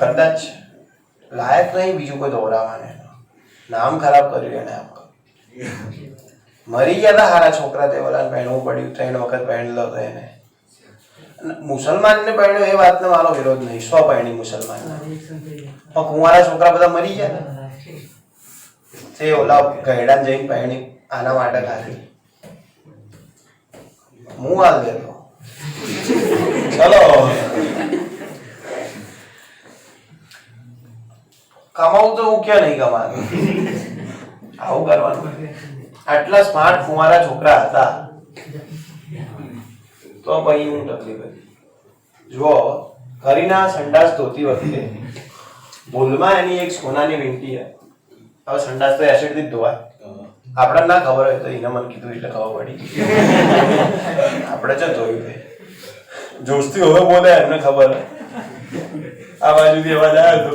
કદાચ લાયક નહીં બીજું કોઈ દોરાવાને. નામ ખરાબ કર્યું એને. આમ મરી ગયા હતા હારા છોકરા તે બોલા પહેણવું પડ્યું. 3 વખત પહેણલો તો એને. મુસલમાન ને પહેણ્યો એ વાતનો મારો વિરોધ નહીં. 100 પહેણી મુસલમાન. પણ કુંવારા છોકરા બધા મરી ગયા તે ઓલા ગયડા જઈને પહેણી આના માટે ખાલી હું હાલ દેતો. ચલો કમાવું તો મુખ્ય નહીં કમાવાનું. આવું કરવાનું. આટલા સ્માર્ટ કુંવારા છોકરા હતા તો પછી હું તકલીફ હતી. જુઓ, કરીના સંડાસ ધોતી વખતે ભૂલમાં એની એક સોનાની વીંટી હે. હવે સંડાસ તો એસિડ થી જ ધોવાય. આપણે ના ખબર હોય તો એને મને કીધું એટલે ખબર પડી. આપણે જો જોયું છે જોસ્તી હવે બોલે એમને ખબર હે. આ બાજુથી અવાજ આવ્યો હતો.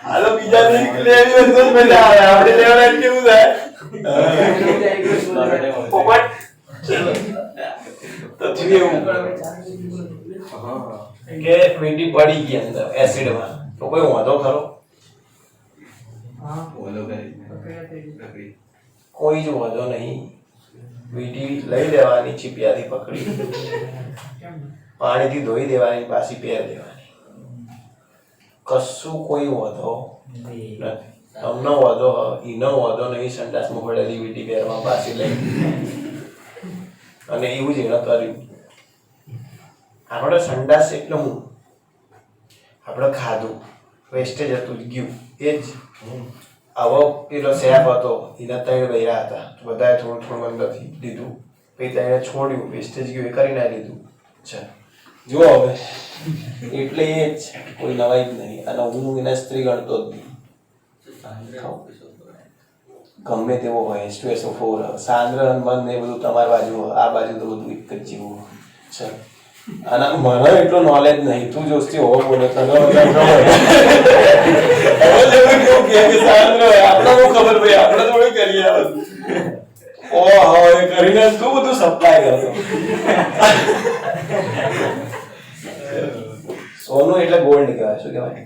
હાલો બીજા ની લેવી હોય તો મજા આવે. આપણે લેવાના કેવું થાય તો થયું એવું કે વીંટી પડી ગઈ અંદર એસિડમાં. તો કોઈ વાંધો ખરો? કોઈ જ વાંધો નહીં. વીંટી લઈ લેવાની, ચીપિયાથી પકડી પાણીથી ધોઈ દેવાની, પાછી પહેર દેવાની. કશું કોઈ વાંધો નથી. તમને વાંધો ઈનો વાંધો નહીં. સંડાસમાં પડેલી વીંટી પહેરવા પાછી લઈ અને એવું જ એને કર્યું. આપણે સંડાસ એટલે હું આપણે ખાધું વેસ્ટેજ હતું ગયું એ જ. આવો પેલો સેફ હતો એના 3 બૈરા હતા. બધાએ થોડું થોડું અંદરથી લીધું, પછી તેને છોડ્યું, વેસ્ટેજ ગયું એ કરી ના લીધું. ચાલ જુઓ હવે એટલે એ જ, કોઈ નવાઈ જ નહીં. અને હું એના સ્ત્રી ગણતો જ નહીં. ગમે તેવો હોય H2SO4 સાંદ્ર બંધ ને બધું તમારી બાજુ, આ બાજુ તો બધું એક જ જેવું છે. અને મને એટલું નોલેજ નહીં. તું જોસ્તી હોવો બોલે તને આપણે બહુ ખબર ભાઈ, આપણે થોડું કરીએ ઓહો એ કરીને તું બધું સપ્લાય કરતો. સોનું એટલે ગોલ્ડ કહેવાય. શું કહેવાય?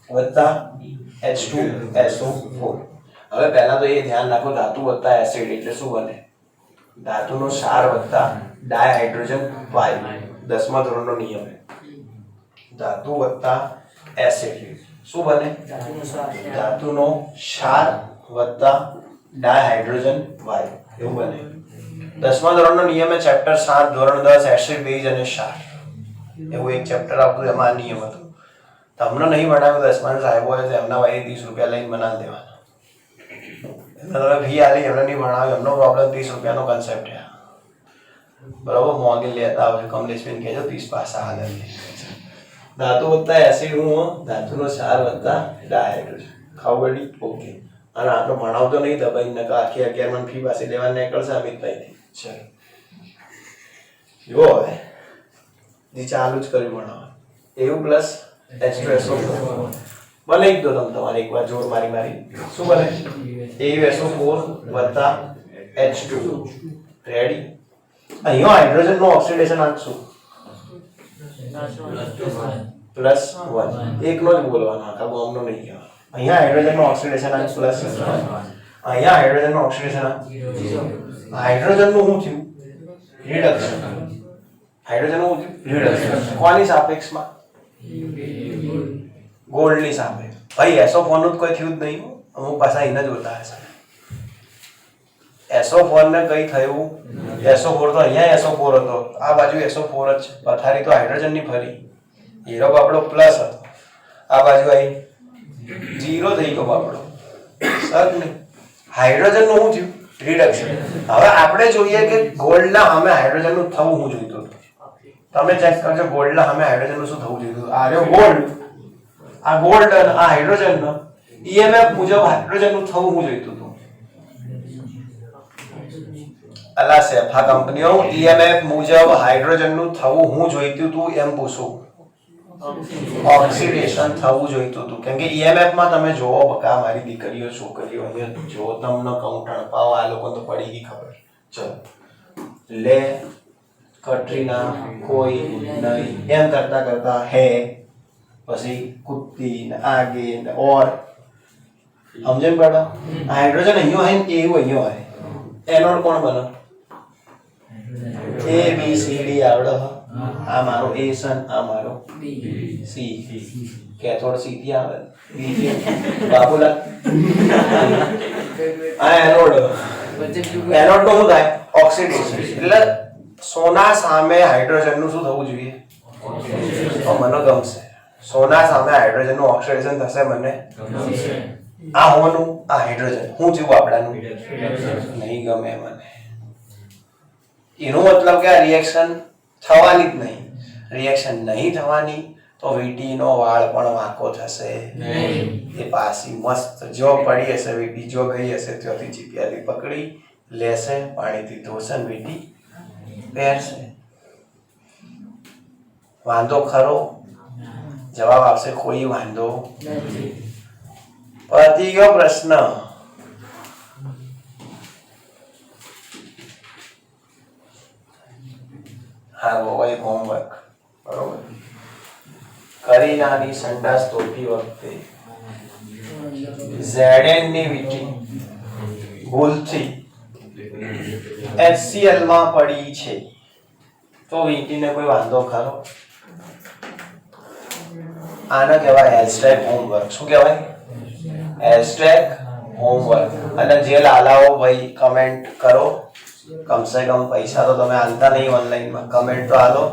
વત્તા H2SO4. હવે પહેલા તો એ ધ્યાન રાખો, ધાતુ વત્તા એસિડ એટલે શું બને? ધાતુનો ક્ષાર વત્તા ડાયહાઇડ્રોજન વાયુ. 10મા ધોરણનો નિયમ. ધાતુ વત્તા એસિડ શું બને? ધાતુનો ક્ષાર વત્તા ડાયહાઇડ્રોજન વાયુ એવું બને. 10મા ધોરણનો નિયમ એ ચેપ્ટર 7 ધોરણ 10 એસિડ બેઝ અને ક્ષાર એવું એક ચેપ્ટર આવતું. એમાં નિયમ હતો. તમને નહીં ભણાવ્યું 10મા સાહેબો હોય તો એમના વાય 30 રૂપિયા લઈને બનાવી દેવાના. એમને તમે ફી આલી, એમને નહીં ભણાવ્યું, એમનો પ્રોબ્લેમ 30 રૂપિયાનો કન્સેપ્ટ છે. બરાબર? મોંઘી લેતા આવજો. કમલેશબેન કહેજો 30 પાસા હાલે. ધાતુ વત્તા એસિડ હું ધાતુનો ક્ષાર વત્તા ડાયહાઇડ્રોજન. ખબર પડી? ઓકે. અને આટલો ભણાવતો નહીં દબાઈ ને આખી 11 માં ફી પાસે લેવા નીકળશે અમિતભાઈથી. ચલો જુઓ હવે જે ચાલુ જ કર્યું ભણાવવા. એવું પ્લસ H2SO4 બને જ દો તમે તમારે એકવાર જોર મારી મારી. શું બને? AuSO4 વત્તા H2. રેડી? અહીંયા હાઇડ્રોજન નો ઓક્સિડેશન આંકશું +1. એકનો જ બોલવાનો, આખા બોમ્બનો નહીં કહેવાનો. અહીંયા હાઇડ્રોજન નો ઓક્સિડેશન આંક +1. અહીંયા હાઇડ્રોજન નો ઓક્સિડેશન આંક 0. હાઇડ્રોજન નું શું થયું? રિડક્શન. હાઇડ્રોજન નું શું થયું? રિડક્શન. કોની સાપેક્ષમાં? ગોલ્ડની સામે. ભાઈ SO4 નું કોઈ થયું જ નહીં. અમુક પાછા એને જ હોતા હશે. SO4 ને કઈ થયું? SO4 તો અહીંયા SO4 હતો, આ બાજુ SO4 જ છે. પથારી તો હાઇડ્રોજન ની ફરી. હીરો આપણો પ્લસ હતો, આ બાજુ આવી 0 થઈ ગયો આપણો. સર નહીં. હાઇડ્રોજન નું શું થયું? રિડક્શન. હવે આપણે જોઈએ કે ગોલ્ડના સામે હાઇડ્રોજન નું થવું શું જોઈતું હતું. તમે ચેક કરજો ગોલ્ડના સામે હાઇડ્રોજન નું શું થવું જોઈતું. આ રહ્યો ગોલ્ડ, આ ગોલ્ડ અને આ હાઇડ્રોજન નો EMF મુજબ હાઇડ્રોજન નું થવું શું જોઈતું હતું. અલા સેફા કંપનીઓ EMF મુજબ હાઇડ્રોજન નું થવું હું જોઈતું હતું એમ પૂછું. ઓક્સિડેશન થવું જોઈતું હતું. કેમ કે EMF માં તમે જોવો બકા મારી દીકરીઓ છોકરીઓ અહીંયા જો તમને કાઉન્ટર પાવ આ લોકો તો પડી ગઈ ખબર. ચલો લે કટરીના કોઈ નહીં એમ કરતા કરતા હે પછી કુત્તી ને આગે ને ઓર સમજણ પડે. હાઇડ્રોજન અહીંયા હોય ને એવું અહીંયા હોય. એનોડ કોણ બને? A B C D આવડે. આ મારો A છે, આ મારો B C. કેથોડ C થી આવે, B થી બાબુલા. આ એનોડ. એનોડ નો શું થાય? ઓક્સિડેશન. એટલે સોના સામે હાઇડ્રોજન નું શું થવું જોઈએ? તો મને ગમશે. સોના સામે હાઇડ્રોજન નું ઓક્સિડેશન થશે મને ગમશે. આ હોવાનું આ હાઇડ્રોજન હું જીવું આપડાનું નહીં ગમે મને. એનો મતલબ કે આ રિએક્શન થવાની જ નહીં. રિએક્શન નહીં થવાની તો વીટીનો વાળ પણ વાંકો થશે નહીં. એ પાછી મસ્ત જો પડી હશે વીટી, જો ગઈ હશે ત્યાંથી ચીપિયાથી પકડી લેશે, પાણીથી ધોશે ને વીટી પહેરશે. વાંધો ખરો? જવાબ આવશે કોઈ વાંધો નથી. પતી ગયો પ્રશ્ન. હા ગોવાઈ હોમવર્ક બરોબર. કરીનાની સંડાસ ધોતી વખતે Zn ની વીટી ભૂલથી HCl માં પડી છે તો વીટીને કોઈ વાંધો ખરો? આને કહેવાય હેશટેગ હોમવર્ક. શું કહેવાય? Hashtag homework. અને જે લાલાઓ ભાઈ કમેન્ટ કરો, કમસે કમ પૈસા તો તમે આલતા નહીં ઓનલાઈનમાં, કમેન્ટ તો આલો.